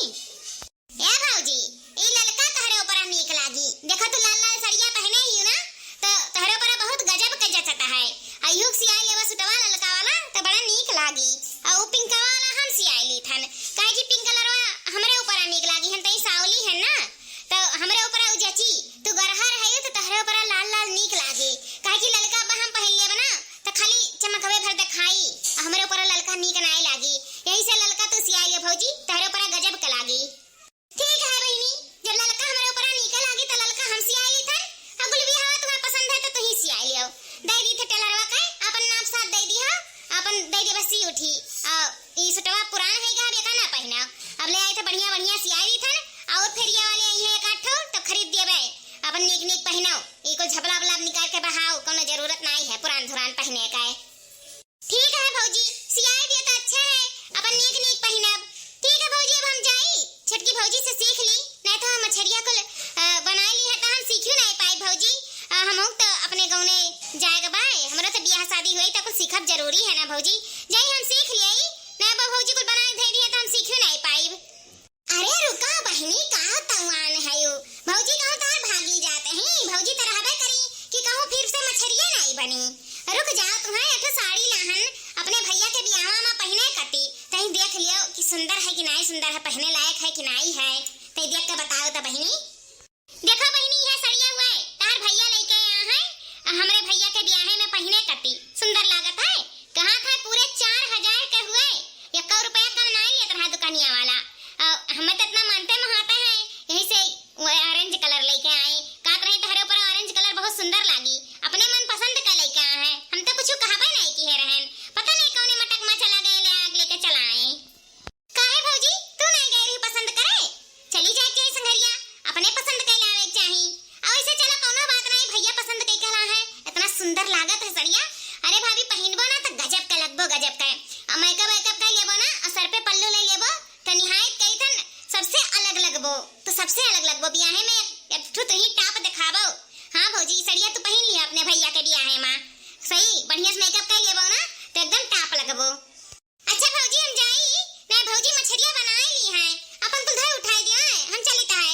ए भौजी इ ललका तहरे ऊपर नीक लागी, देखो तू लाल लाल साड़ियां पहने ही हो ना तो तहरे ऊपर बहुत गजब के जचता है, आयुक सियाई लेवा सुटवा ललका वाला तो बड़ा नीक लागी और वो पिंक वाला हम सियाई ली थन, काहे कि पिंक कलरवा हमरे ऊपर नीक लागी हन तई सावली है ना तो हमरे ऊपर उ जची, तू गरहर है तो तहरे ऊपर लाल लाल नीक लागी, काहे कि ललका बा हम पहन लेब ना तो खाली चमकवे भर दिखाई हमरे ऊपर ललका नीक नहीं लागी, यही से ललका तू सियाई ले भौजी तहरे ऊपर गजब के लागी। ठीक है बहिनी जब ललका हमरे ऊपर नीक लागी तो ललका हम सियाई ली थन, अब गुलबी हवा तुम्हें पसंद है तो तू ही सियाई लियो, दे दी थे टेलरवा के अपन नाप साथ दे दी हा अपन दे दे बस सी उठी ई सुटवा पुरान है गा बेका ना पहना, अब ले आई थे बढ़िया बढ़िया सियाई ली थन और फेरिया वाले आई है एक आठो तो खरीद देबे अपन नीक नीक पहनाओ, ई को झपला बला निकाल के बहाओ कोनो जरूरत नहीं है पुरान धुरान पहने का है। ठीक है भौजी सियाई दिया तो अच्छा है अपन नीक नीक पहनब, ठीक है भौजी अब हम जाई छटकी भौजी से सीख ली नहीं तो हम मछरिया को बना ली है तो हम सीखियो नहीं पाई भौजी, हम तो अपने गाँव में जाएगा बाय हमरा तो बियाह शादी हुई तो कुछ सीखब जरूरी है ना भौजी, जाई हम सीख लियई ना भौजी को बनाए धई दिए तो हम सीखियो नहीं पाई। अरे रुका बहिनी का तवान है यो भौजी कहूं तार भागी जाते हैं भौजी तो रहबे करी कि कहूं फिर से मछरिया नहीं बनी, रुक जाओ तुम्हें एक साड़ी लहन अपने भैया के बियाह में पहने कटी तई देख लियो कि सुंदर है कि नहीं सुंदर है पहने लायक है कि नहीं है तई देख के बताओ तो बहिनी। देखो बहिनी यह सड़िया हुआ है तार भैया लेके आया है हमरे भैया के ब्याह में पहने कटी सुंदर लागत है, कहां था पूरे 4000 के हुए 1 रुपया कम नहीं लेत रहा दुकानिया वाला, हमें तो इतना मानते महाते हैं यही से वो ऑरेंज कलर लेके आए, कात रहे तहरे ऊपर ऑरेंज कलर बहुत सुंदर लागी अपने मन पसंद का लेके आए हैं, हम तो कुछ कहबे नहीं की है रहन पता नहीं कौन मटक में चला गए ले आग लेके चलाए। काहे भौजी तू नहीं गई रही पसंद करे चली जाके संगरिया अपने पसंद तो सबसे अलग लगबो बियाहे में। एक ठो तो ही टाप दिखाबो। हाँ भौजी सड़िया तू पहन लिया अपने भैया के बियाहे में, सही बढ़िया से मेकअप कर लेबो ना तो एकदम टाप लगबो। अच्छा भौजी हम जाई ना, भौजी मछरिया बनाई ली है, अपन तो घर उठाई दिया है, हम चलित है।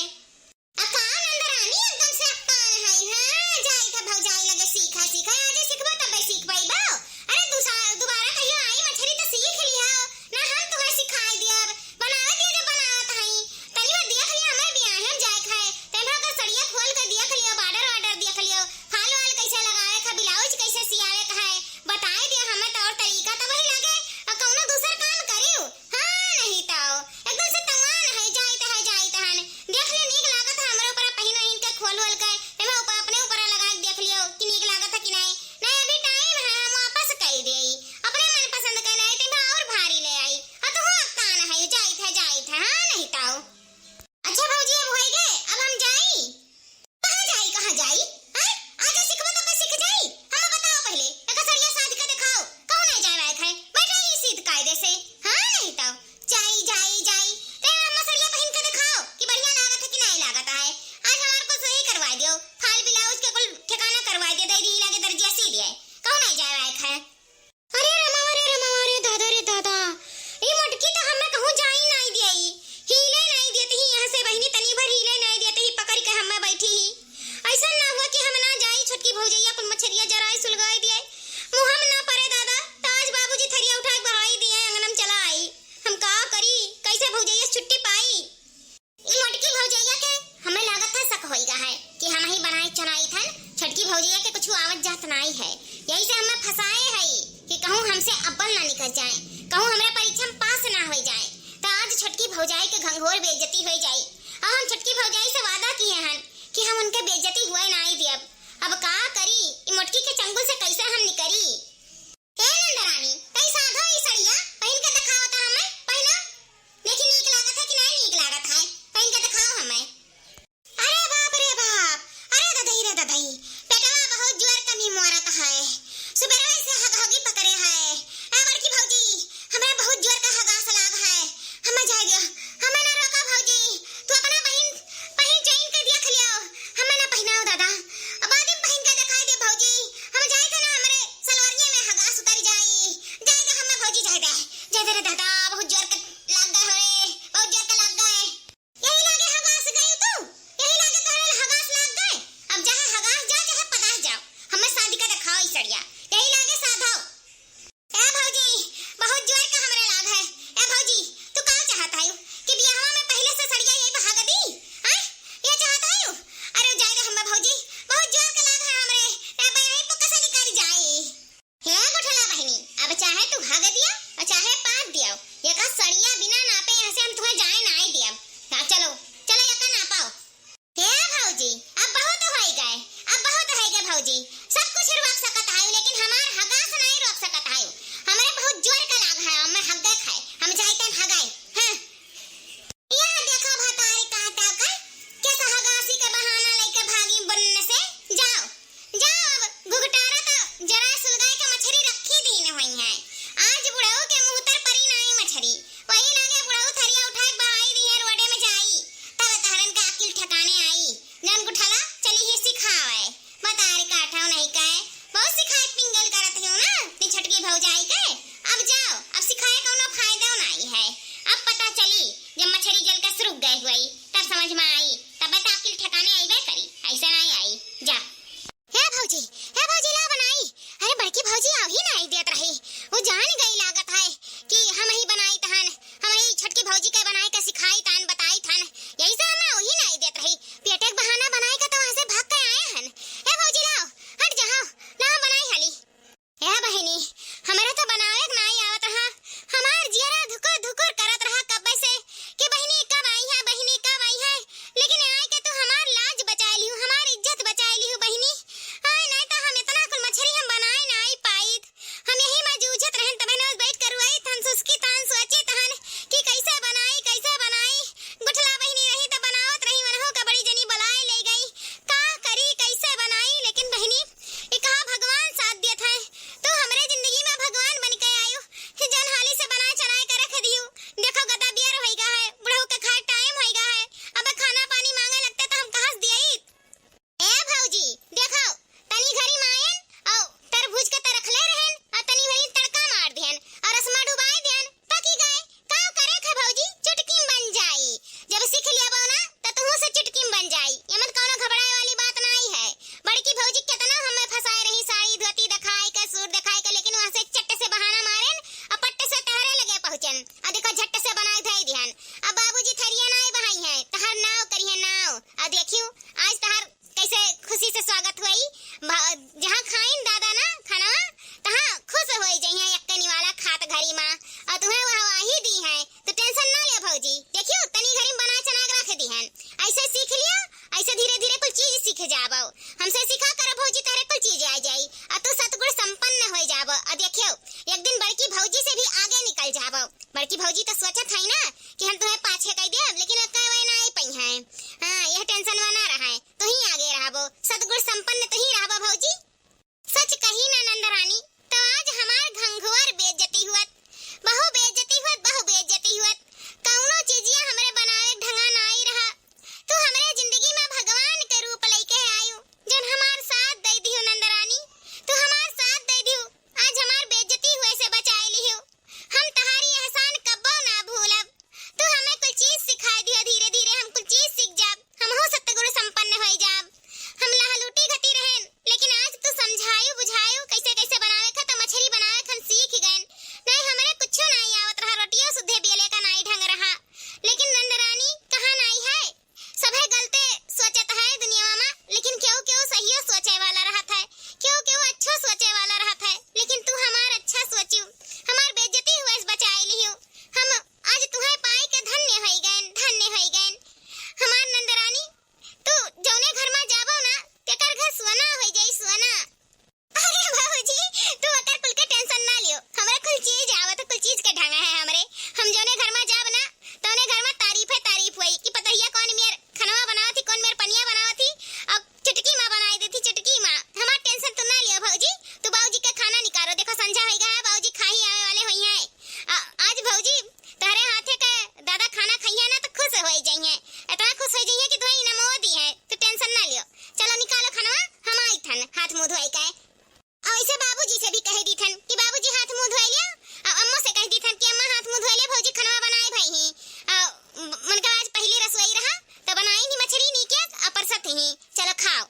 अकान अंदर आनी एकदम से अकान है। हां जाई था भौजाई लगे सीखा सीखा, आज सीखबो तब सीख पाइबो। अरे दोबारा कहियो आई मछरी तो सीख लिया ना, हम तोहरा सिखाई दियब बनावे दिए जो बनावत हई। तनी बार देख लिया हमर बियाह हम जाए खाए, तेमरा का सड़िया खोल के देख लियो, बॉर्डर देख लियो, फाल वाल कैसे लगावे का, ब्लाउज कैसे सियावे का है बताए दिया हमें तो, और तरीका तो वही लगे और कौनो दूसर काम करियो। हां नहीं तो एकदम से तमान है, जाई त हन देख ले नीक लागत है हमरे ऊपर पहिन के खोल खोल के, तेमरा ऊपर अपने ऊपर लगा के देख लियो कि नीक लागत है कि नहीं। नहीं अभी टाइम है, हम वापस कर देई अपने मन पसंद के, नहीं तेमरा और भारी ले आई आ तो हो कान है, जाई था हां नहीं तो। अच्छा भौजी अब होई गए, अब हम जाई कहां जाई हां, आज सीखबो तो सीख जाई। हम बताओ पहले एक सड़िया साथ के दिखाओ, कौन नहीं जाए वाए खाए बैठाई सीध कायदे से। हां नहीं तो जाई ते हम सड़िया पहन के दिखाओ कि बढ़िया लागत है कि नहीं लागत है। आज हमार को सही करवा दियो, फाल ब्लाउज के कुल ठिकाना करवा दे, दे दी लगे दर्जिया सी दिए, कौन नहीं जाए वाए खाए। अरे रमा रे दादा रे दादा, ई मटकी तो हमें कहूं जाई नहीं दियई, हिले नहीं देती ही यहां से बहिनी, तनी भर हिले नहीं देती ही, पकड़ के हमें बैठी ही। ऐसा ना हुआ कि हम ना जाई, छोटकी भौजैया अपन मछरिया जराई सुलगाई दिए, मुंह हम ना परे दादा, ताज बाबूजी थरिया उठा के बहाई दिए, अंगनम चला आई। हम का करी, कैसे भौजैया छुट्टी पाई। ई मटकी भौजैया के हमें लागत है शक होइगा है कि हम ही बनाई चनाई थन, छोटकी भौजैया के कुछ आवत जात नहीं है, यही से हमें फसाए है कि कहूं हमसे अव्वल ना निकल जाए, कहूं हमरा परीक्षा में पास ना हो जाए, तो आज छोटकी भौजाई के घंघोर बेइज्जती हो जाई। और हम छोटकी भौजाई से वादा किए हन कि हम उनके बेइज्जती हुए नहीं दियब। अब का करी, ई मटकी के चंगुल से कैसे हम निकरी। ए नंदरानी तई साधो ई सड़िया पहन के दिखाओ तो हमें, पहना देखी नीक लागत है कि नहीं नीक लागत है, पहन के दिखाओ हमें। अरे बाप रे बाप, अरे ददई पेटवा बहुत जोर कमी मोरत है, सुबह से हगहगी पकड़े है। ए बड़की भौजी हमरा बहुत जोर का हगास लाग है, हमें जाए दियो, हमें ना रोका भौजी, तू ऐसे सीख लिया, ऐसे धीरे धीरे कुछ चीज सीख जाबो। हमसे सिखा कर भौजी तारे कुछ चीज आ जाई आ तू सतगुण संपन्न हो जाबो। आ देखियो एक दिन बड़की भौजी से भी आगे निकल जाबो। बड़की भौजी तो सोचत है ना कि हम तुम्हें पाछे कह देब, लेकिन कहवे ना आई पई है। हां यह टेंशन ना रहे, तू ही आगे रहबो, सतगुण संपन्न तू ही रहबो भौजी। सच कही ना नंदरानी, तो आज हमार घंघुआर बेइज्जती हुअत, बहु बेइज्जती हुअत, बहु बेइज्जती हुअत। कौनो चीजिया हमरे बनावे ढंगा ना आई रहा। तू हमरे जिंदगी में भगवान के रूप लेके आयु, जन हमार साथ दे दियो नंदरानी, तू हमार साथ दे दियो। आज हमार बेइज्जती हुए से बचाए लियो। हम तुम्हारी एहसान कब्बो ना भूलब। तू हमें कुछ चीज सिखा दियो, धीरे धीरे हम कुछ चीज सीख जाब, हम हो सतगुण संपन्न हो जाब। हम लहलूटी घटी रहेन, लेकिन आज तू समझायु बुझायु कैसे कैसे बनावे खा, तो मछली बनावे हम सीख गए। नहीं हमरे कुछ नहीं आवत रहा, रोटियों सुधे बेले का नहीं ढंग रहा। लेकिन नंदरानी कहाँ नहीं है, सभे गलते सोचत है दुनिया में, लेकिन क्यों क्यों सही सोचे वाला रहत है, क्यों क्यों अच्छा सोचे वाला रहत है। लेकिन तू हमार अच्छा सोचियो, हमार बेइज्जती हुए से बचाए लियो। हम आज तुम्हें पाई के धन्य हो गए, धन्य हो गए। हमार नंदरानी तू जौने घर में जाबो ना, तेकर घर सोना हो जाई, सोना। अरे बाबूजी तू अकर कुल के टेंशन ना लियो, हमरे कुल चीज आवत, कुल चीज के ढंग है हमरे। हम जौने घर में जाब ना, तौने घर में तारीफ हुई कि पतैया कौन मेर खनवा बनावत थी, कौन मेर पनिया बनावत थी, अब चटकी मां बनाई देती, चटकी मां। हमार टेंशन तू ना लियो भौजी, तू बाबूजी के खाना निकालो। देखो संझा हो गया है, बाबूजी खाही आवे वाले होई हैं। आज भौजी तारे हाथे के दादा खाना खइया ना तो खुश हो जाइए, इतना खुश हो जाइए कि तुम्हें इनाम दी है। तू टेंशन ना लियो, चलो निकालो खाना, हम आई थन हाथ मुंह धोई के। ऐसे बाबूजी से भी कह दी थन कि बाबूजी हाथ मुंह धोई लियो, अम्मा से कह दी थन कि अम्मा हाथ मुंह धोई ले, भौजी खाना बनाए भाई ही। मन का आज पहली रसोई रहा तो बनाई नहीं मछली नहीं क्या परसत ही, चलो खाओ।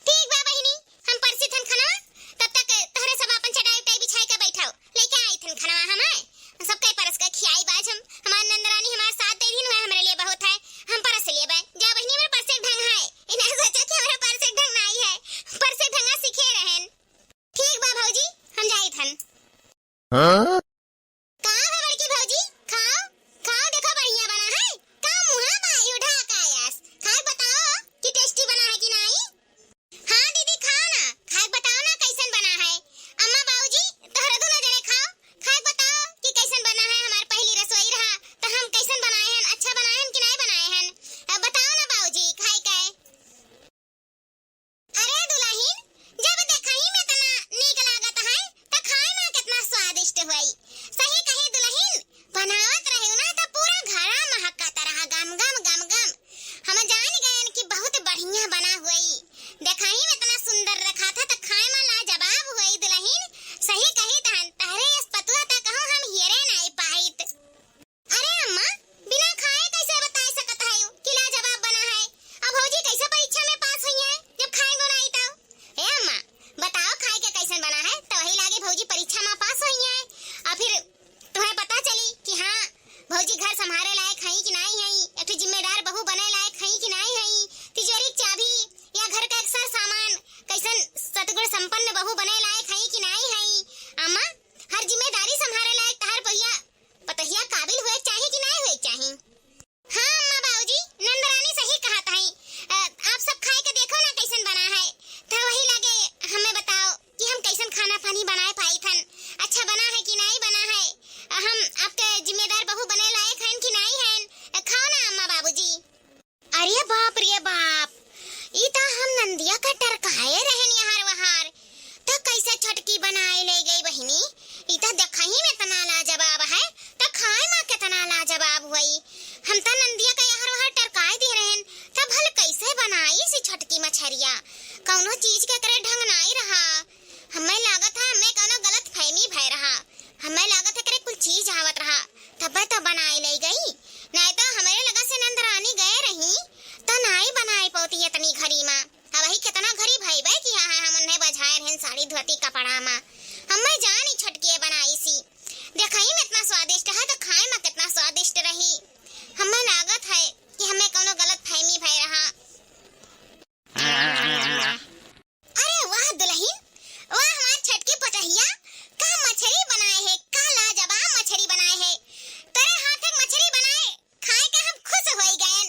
ठीक बा बहिनी, हम परसी थन खाना, तब तक तहरे सब अपन चटाई उटाई बिछाई के बैठाओ, लेके आई थन खाना हमें सबके परस के खियाई बाज। हम हमार नंदरानी हमार साथ दे दिन हुआ, हमरे लिए बहुत है, हम परस लिए बे। जा बहिनी मेरे परसे ढंग है, इन्हें सोचा कि हमारे परसे ढंग नहीं है, परसे ढंगा सीखे रहन। ठीक बा भौजी हम जाई थन। हां कहां है बड़की भौजी, खाओ खाओ, देखो बढ़िया बना है, का मुंह बाई उठा कायास, खाए बताओ कि टेस्टी बना है कि नहीं। हां दीदी खाओ ना, खाए बताओ ना कैसन बना है। अम्मा बाबूजी तोहरा दोनों जने खाओ, खाए बताओ कि कैसन बना है। हमार पहली रसोई रहा तो हम कैसन बनाए हैं, अच्छा बनाए हैं कि नहीं बनाए हैं, बताओ ना बाबूजी खाए के। अरे दुल्हन जब देखही में तना नीक लागत है त खाए में कितना स्वादिष्ट होई। सही कही दुल्हन, बनावत रहियो ना तो पूरा घरा महकत रहा, गम गम गम गम। हम जान गए कि बहुत बढ़िया बना हुई, देखही में इतना सुंदर रखा था तो खाए में लाजवाब हुई दुल्हन। सही कही तहन, तहरे इस पतुआ त कहूं हम हिरे नहीं पाइत। अरे अम्मा बिना खाए कैसे बता सकत है कि लाजवाब बना है। अब भौजी कैसे परीक्षा में पास हुई है जब खाए गो नहीं तो। ए अम्मा बताओ खाए के कैसन बना है, तो वही लागे भौजी परीक्षा में पास हुई है। और फिर तुम्हें पता चली कि हाँ भौजी घर संभाले लायक है कि नहीं है, एक तो जिम्मेदार बहू बने लायक है कि नहीं है, तिजोरी चाबी या घर का अक्सर सामान कैसन सतगुण संपन्न बहू बने लायक है कि नहीं है। अम्मा हर जिम्मेदारी संभाले लायक तहार भैया पतहिया काबिल हुए चाहिए कि नहीं हुए चाहिए। हाँ अम्मा बाबूजी नंदरानी सही कहत है, आप सब खाए के देखो ना कैसन बना है, तो वही लगे हमें बताओ कि हम कैसन खाना पानी बनाए पाई थन, अच्छा बना है कि नहीं बना है, हम आपके जिम्मेदार बहू बने लायक हैं कि नहीं हैं। खाओ ना अम्मा बाबूजी। अरे बाप रे बाप, ई ता हम नंदिया का टरकाए रहन यार वहार, तो कैसे छटकी बनाए ले गई बहिनी। ई ता देखही में तना लाजवाब है, तो खाए में कितना लाजवाब हुई। हम ता नंदिया का यार वहार टरकाए दे रहन, तब भल कैसे बनाई सी छटकी मछरिया, कौनो चीज के करे ढंग नहीं रहा। हमें लागत है हमें कौनो गलत फहमी भय रहा, हमें लागत है करे कुछ चीज आवत रहा तब तो बनाए ले गई, नहीं तो हमारे लगा से नंदरानी गए रही तो नहीं बनाए पौती इतनी घरी माँ। अब वही कितना घरी भाई भाई कि हाँ हम उन्हें बजाए रहन साड़ी धोती कपड़ा माँ, हमें जानी छटकी बनाई सी, देखई में इतना स्वादिष्ट है तो खाए में कितना स्वादिष्ट रही। हमें लागत है कि हमें कौनो गलत फहमी भय रहा। अरे वाह दुल्हन, वाह हमार छटकी पटहिया, का मछली बनाए है, का लाजवाब मछली बनाए है, तेरे हाथ में मछली बनाए खाए के हम खुश होई गए,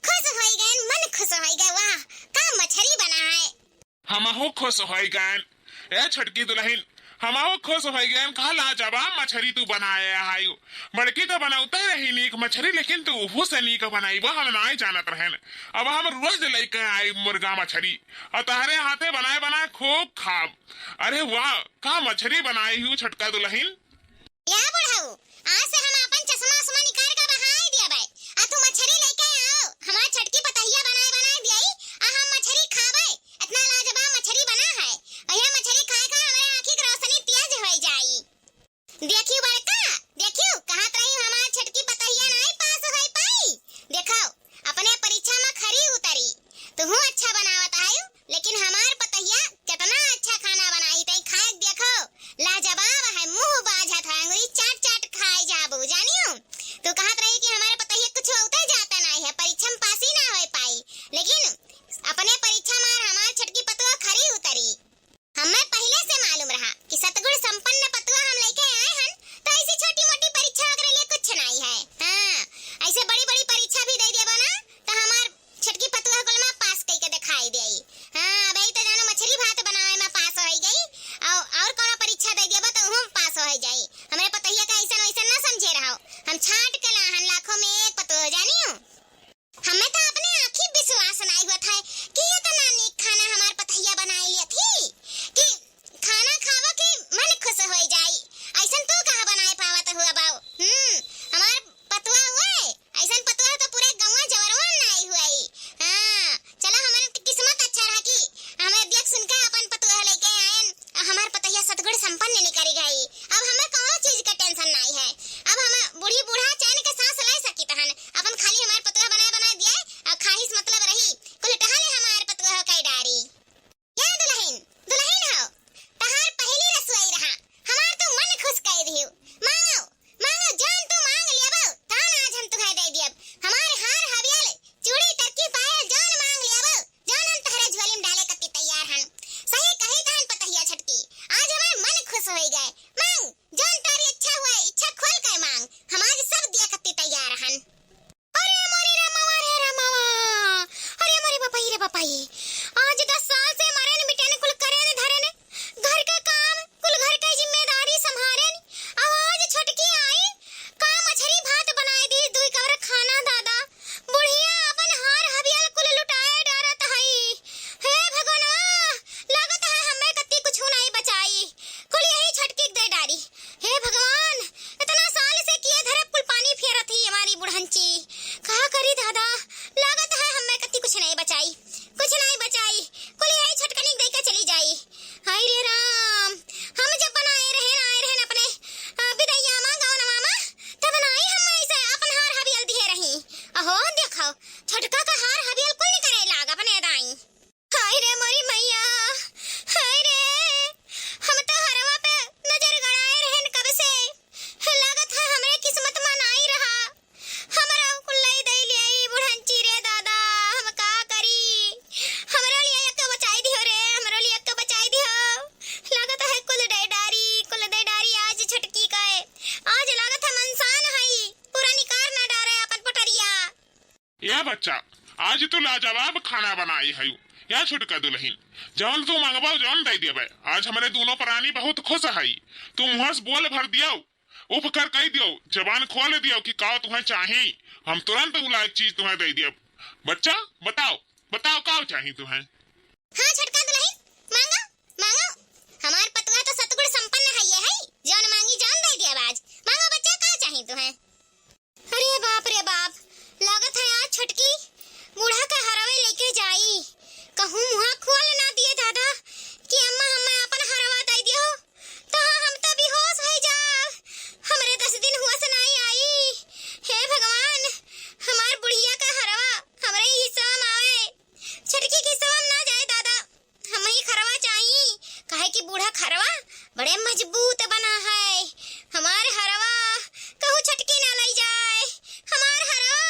खुश होई हमहू खुश हो गए। ए छटकी दुल्हन हमहू खुश हो गए। कहा लाजवाब मछली तू बनाया है। बड़की तो बनाते रही नीक मछली, लेकिन तू उहू से नीक बनाई वो हम नहीं जानत रहन। अब हम रोज लेके आई मुर्गा मछली और तहरे हाथे बनाए बनाए खूब खाब। अरे वाह का मछली बनाई हूँ छटका दुल्हन। या बुढ़ाऊ आज से हम अपन चश्मा उस्मा निकाल के बहाई दिया बे। आ तू मछली लेके आओ, हमार छटकी पतहिया बनाए बनाए दियाई आ हम मछली खावे। इतना लाजवाब मछली बना है और यह मछली खाए खा हमारे आंखी की रोशनी तेज हो जाई। देखियो बड़का देखियो कहत रही हमार छटकी पतहिया नहीं पास होई पाई। देखो अपने परीक्षा में खरी उतरी। तू अच्छा बनावत आयु, लेकिन हमार पतहिया कितना अच्छा खाना बनाई तई खाए देखो लाजवाब है। मुंह बाझत है, अंगुरी चाट चाट खाए जाबू जानियो। तू कहत रही कि हमारे पतहिया कुछ होते जाता नहीं है, परीक्षा में पास ही ना हो पाई, लेकिन अपने परीक्षा में हमार छटकी पतुआ खरी उतरी। हमें पहले से मालूम रहा कि सतगुण संपन्न पतुआ हम लेके आए हन, तो ऐसी छोटी मोटी परीक्षा वगैरह लिए कुछ नहीं है। हाँ ऐसे बड़ी बड़ी परीक्षा भी दे देबो ना तो हमार छटकी पतुआ कुल में पास कई के दिखाई देई। हाँ भाई तो जानो मछली भात बनावे में पास हो गई और कोनो परीक्षा दे देबो तो हम पास हो जाई। हमरे पतहिया का ऐसा वैसा ना समझे रहो, हम छाट के लाहन लाखों में एक पतुआ जानियो। हमें तो अपने आँखी विश्वास नहीं हुआ था कि इतना नीक खाना हमार पतहिया बनाई ली थी कि खाना खावा के मन खुश हो जाई। ऐसन तो कहाँ बनाए पावत हुआ बाऊ। हमार पतुआ हुए ऐसन पतुआ तो पूरे गांव जवरवा नहीं हुई। हाँ चलो हमारे किस्मत अच्छा रहा कि हमें देख सुन के अपन पतुआ लेके आए। हमार पतहिया सतगुण संपन्न निकली गई। अब हमें कौन चीज का टेंशन नहीं है। अब हम बूढ़ी बूढ़ा चैन के सांस ले सकी तहन अपन खाली हमार पतुआ बनाए बनाए दिए और खाहिश मतलब रही कुल टहले हमार पतुआ हो कई डारी। या दुल्हन दुल्हन हो तहार पहली रसोई रहा, हमार तो मन खुश कर दियो। मांगो मांगो जान तू मांग लेबो तान आज हम तुहे दे दियब। हमारे हार हवियल चूड़ी टक्की पायल जान मांग लेबो, जान हम तहरे झोली में डाले कत्ती तैयार हन। सही कही तहन पतहिया छटकी आज हमार मन खुश हो गए। मांग जान तारी इच्छा हुआ इच्छा खोल कर मांग, हम आज सब दिया कत्ती तैयार हन। अरे मोरी रमावा रे रमावा, अरे मोरी बपाई रे बपाई, आज 10 साल से मारे ने मिटे ने कुल करे ने धरे ने घर का काम कुल घर की जिम्मेदारी संभारे ने। आवाज छटकी आई का मछली भात बनाए दी दुई कवर खाना दादा। बुढ़िया अपन हार हवियल कुल लुटाए डरत हई। हे भगवान लागत है हमें कत्ती कुछ नहीं बचाई, कुल यही छटकी दे डारी। हे भगवान इतना साल से किए धरे कुल पानी फेरत ही हमारी बुढ़ंची। कहा करी दादा लागत है हमें कत्ती कुछ नहीं बचाई, कुछ नहीं बचाई, कुल यही छटकनी दे के चली जाई। हाय रे राम हम जब बनाए रहे अपने विदैया मां गाँव नवा तब नहीं हम ऐसे अपन हार हवियल दिए रही। अहो देखो छटका का हार हवियल कुल नहीं करे लाग अपने दाई। हाय रे मोरी मैया, हाय रे हम तो हरवा पे नजर गड़ाए रहन कब से, लागत है हमरे किस्मत में नहीं रहा। हमरा कुल्लाई दई लियाई बुढ़ंची रे दादा, हम का करी। हमरा लिए एक बचाई दियो रे, हमरा लिए एक बचाई दियो। लागत है कुल दे डारी आज छटकी का है। आज लागत है मनसान हई पूरा निकार ना डारे अपन पटरिया। या बच्चा आज तू लाजवाब खाना बनाई है। या छुटका दुल्हन जौन तू मांगबो जौन दे देबे। आज हमारे दोनों प्राणी बहुत खुश है। तू मुँह से बोल भर दियो, उपकर कह दियो, जबान खोल दियो कि का तुम्हें चाहिए, हम तुरंत उ लायक चीज तुम्हें दे दियो। बच्चा बताओ बताओ का चाहिए तुम्हें। हाँ छटका दुल्हन मांगो मांगो, हमार पतुआ तो सतगुण संपन्न है। ये है जौन मांगी जौन दे दिया आज। मांगो बच्चा का चाहिए तुम्हें। अरे बाप रे बाप लागत है आज छटकी बूढ़ा का हरवे लेके जाई। कहूँ मुँह खोल ना दिए दादा कि अम्मा हमें अपन हरवा दे दियो तो हम तो बेहोश हो जा। हमरे 10 दिन हुआ से नहीं आई। हे भगवान हमार बुढ़िया का हरवा हमरे ही हिस्सा में आवे, छटकी के हिस्सा में ना जाए दादा। हमें ही खरवा चाहिए काहे कि बूढ़ा खरवा बड़े मजबूत बना है। हमार हरवा कहूँ छटकी ना ले जाए, हमार हरवा।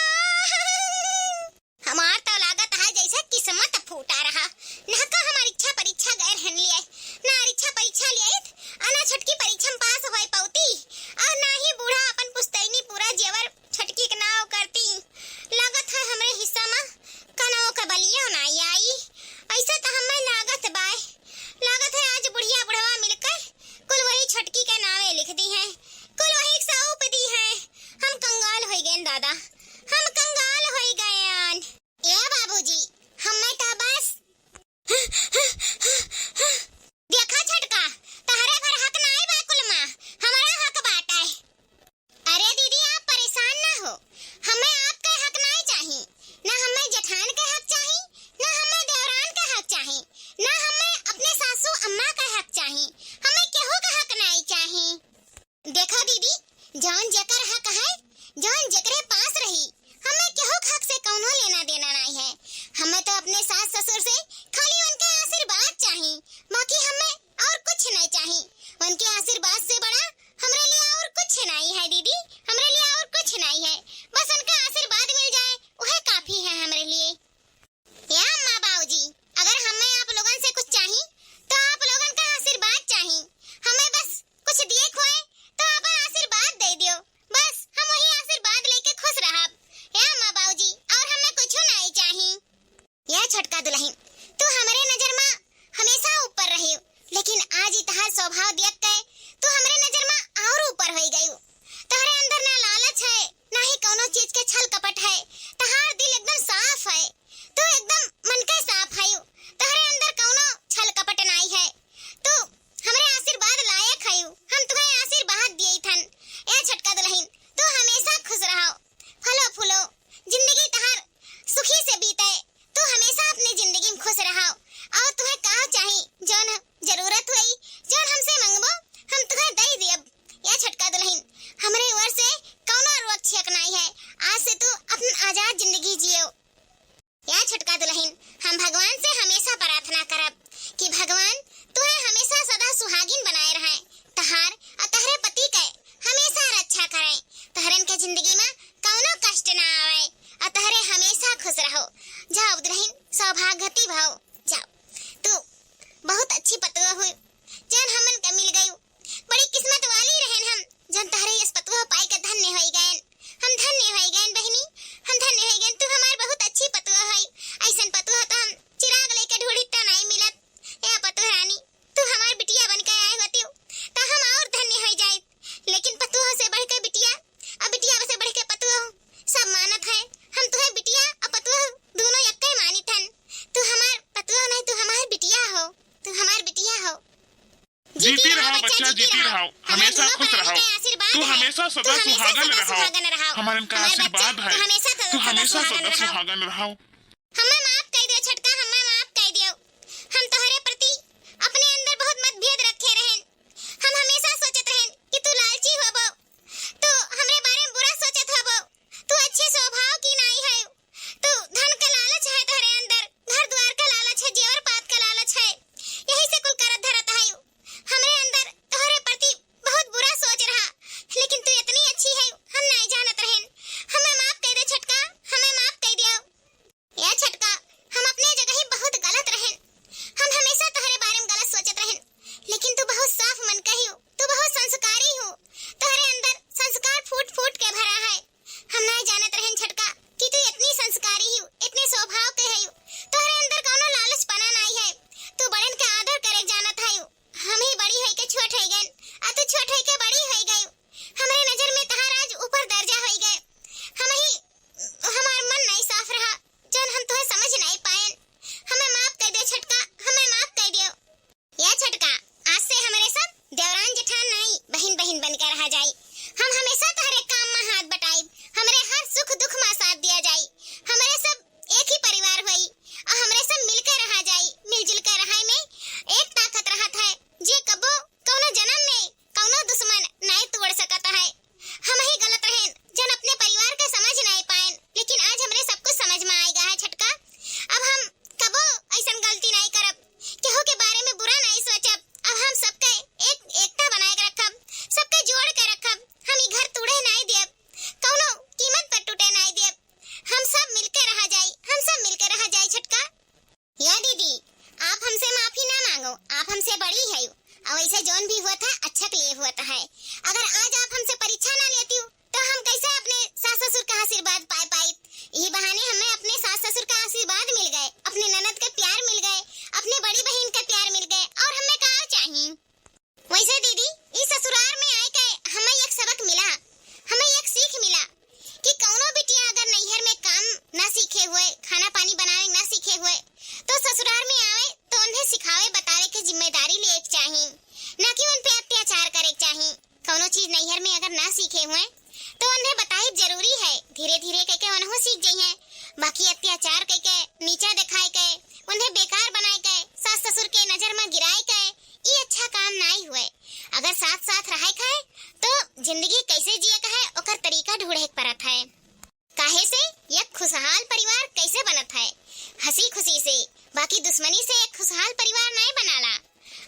छोटका दुल्हन, तू हमारे नजर में हमेशा ऊपर रही, लेकिन आज इतहार स्वभाव देख के तू हमारे नजर में और ऊपर हो गई। तहरे अंदर ना लालच है, ना ही कोनो चीज के छल कपट है। तहार दिल एकदम साफ है, तू एकदम मन के साफ है। तहरे अंदर कोनो छल कपट नहीं है। तू हमरे आशीर्वाद लायक है, हम तुम्हें आशीर्वाद दिए थन। ए छोटका दुल्हन, तू हमेशा खुश रहो, फलो फूलो, जिंदगी तहार सुखी से बीते। तू हमेशा अपनी जिंदगी में खुश रहो और तुम्हें कहा चाहे जौन जरूरत हुई, जौन हमसे मंगबो हम तुम्हें दे दियब। या छोटका दुल्हन, हमरे ओर से कौनो रोक छेक नहीं है। आज से तू अपनी आजाद जिंदगी जियो। या छोटका दुल्हन, हम भगवान से हमेशा प्रार्थना करब कि भगवान तुम्हें हमेशा सदा सुहागिन बनाए रहे, तहार और तहरे पति के हमेशा रक्षा करें, तहरन के जिंदगी में कौनो कष्ट ना आवे और तहरे हमेशा खुश रहो। जाओ दुल्हन, सौभाग्यवती भाव जाओ। तू बहुत अच्छी पतुआ हुई जन हमन के मिल गई। बड़ी किस्मत वाली रहन हम जन तहरे इस पतुआ पाई के धन्य होई गएन। हम धन्य होई गएन बहनी, हम धन्य होई गएन। तू हमार बहुत अच्छी पतुआ है। ऐसन पतुआ तो हम चिराग लेके ढूंढी तो नहीं मिलत। ए पतुआ रानी, तू हमार बिटिया बन के आए होती तो हम और धन्य हो जाए। लेकिन पतुआ से बढ़ के बिटिया और बिटिया से बढ़ के पतुआ सब मानत है। हम तुम्हें बिटिया और पतुआ दोनों एक ही मानी थन। तू हमार पतुआ नहीं, तू हमार बिटिया हो, तू हमार बिटिया हो। जीती रहो बच्चा, जीती रहो, हमेशा खुश रहो। तू हमेशा सदा सुहागन रहो, हमारे इनका आशीर्वाद है। तू हमेशा सदा सुहागन रहो। हमें माफ कर दियो छोटका, हमें माफ कर दियो। हम तुम्हारे प्रति अपने अंदर बहुत मतभेद रखे रहन। हम हमेशा सोचत रहन कि तू लालची होबो, तू हमरे बारे में बुरा सोचत होबो, तू अच्छे स्वभाव की नहीं है। तू धन का लालच है तोहरे अंदर, घर द्वार का लालच है, जेवर पात का लालच है। यही से कुल करत धरत है। हमरे अंदर तोहरे प्रति बहुत बुरा सोच रहा, लेकिन तू इतनी अच्छी है हम नहीं जानत रहन। हमें माफ कर दे छोटका, हमें माफ कर दियो। या छोटका, हम अपने जगह ही बहुत गलत रहन। हम हमेशा तोहरे बारे में गलत सोचत रहन, लेकिन तू बहुत साफ मन का हो, तू बहुत संस्कारी हो। तोहरे अंदर संस्कार फूट फूट के भरा है। हम नहीं जानत रहन छोटका कि तू इतनी संस्कारी हो, इतने स्वभाव के है। तोहरे अंदर कोनो लालच पना नहीं है। तू बड़न के आदर करे जानत है। हम ही बड़ी है के छोट है गन, आ तू छोट है के बड़ी है गई। हमरे नजर में तहार आज ऊपर दर्जा हो गए। हम ही हमार मन नहीं साफ रहा जन हम तुम्हें समझ नहीं पाए। हमें माफ कर दे छोटका, हमें माफ कर दियो। या छोटका, आज से हमारे सब देवरान जेठान नहीं बहन बहन बनकर रह जाई। हम हमेशा तोहरे काम में हाथ बटाई, हमरे हर सुख दुख में साथ दिया जाई। हमरे सब एक ही परिवार हुई और हमरे सब मिलकर रह जाई। मिलजुल कर रहाई में एक ताकत रहत है जे कबो कौनो जन्म में कौनो दुश्मन नहीं तोड़ सकता है। हम ही गलत रहन जन अपने परिवार का समझ नहीं पाए, लेकिन आज हमरे सब कुछ समझ में आएगा है छोटका। अब हम कबो ऐसा गलती नहीं करब, केहू के बारे में बुरा नहीं सोचब। अब हम सबके एकता बनाए के रखब, सबके जोड़ के रखब। हम ई घर टूटे नहीं देब, कौनो कीमत पर टूटे नहीं देब। हम सब मिलकर रह जाई, हम सब मिलकर रह जाई छोटका। या दीदी, आप हमसे माफी ना मांगो, आप हमसे बड़ी है और ऐसे जौन भी हुआ था अच्छा के लिए हुआ है। अगर आज आप हमसे परीक्षा ना लेती हो तो हम कैसे अपने सास ससुर का आशीर्वाद पाए। यही बहाने हमें अपने सास ससुर का आशीर्वाद मिल गए, अपने ननद का प्यार मिल गए, अपने बड़ी बहन का प्यार मिल गए, और हमें कहा चाहिए। वैसे दीदी, इस ससुराल में आए के हमें एक सबक मिला, हमें एक सीख मिला कि कौनो बिटिया अगर नैहर में काम ना सीखे हुए, खाना पानी बनाने ना सीखे हुए, तो ससुराल में आवे तो उन्हें सिखावे बतावे के जिम्मेदारी ले चाहिए, न कि उन पे अत्याचार करे चाहिए। कौनो चीज नैहर में अगर ना सीखे हुए तो उन्हें बताए जरूरी है। धीरे धीरे करके उन्हें सीख जाइए। बाकी अत्याचार करके, नीचा दिखाए के, उन्हें बेकार बनाए के, सास ससुर के नजर में गिराए के, ये अच्छा काम नहीं हुए। अगर साथ साथ रहे के तो जिंदगी कैसे जिए के है ओकर तरीका ढूंढे पड़त है। काहे से एक खुशहाल परिवार कैसे बनत है? हंसी खुशी से, बाकी दुश्मनी से एक खुशहाल परिवार नहीं बनाला।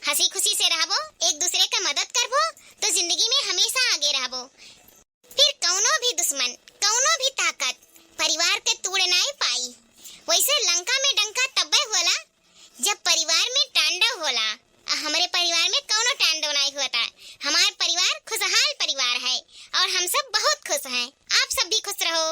हंसी खुशी से रहबो, एक दूसरे का मदद करबो तो जिंदगी में हमेशा आगे रहबो। फिर कौनो भी दुश्मन, कौनो भी ताकत परिवार के तोड़े नहीं पाई। वैसे लंका में डंका तब्बे होला जब परिवार में तांडव होला। हमारे परिवार में कौनो तांडव नहीं होता। हमारा परिवार खुशहाल परिवार है और हम सब बहुत खुश हैं। आप सब भी खुश रहो।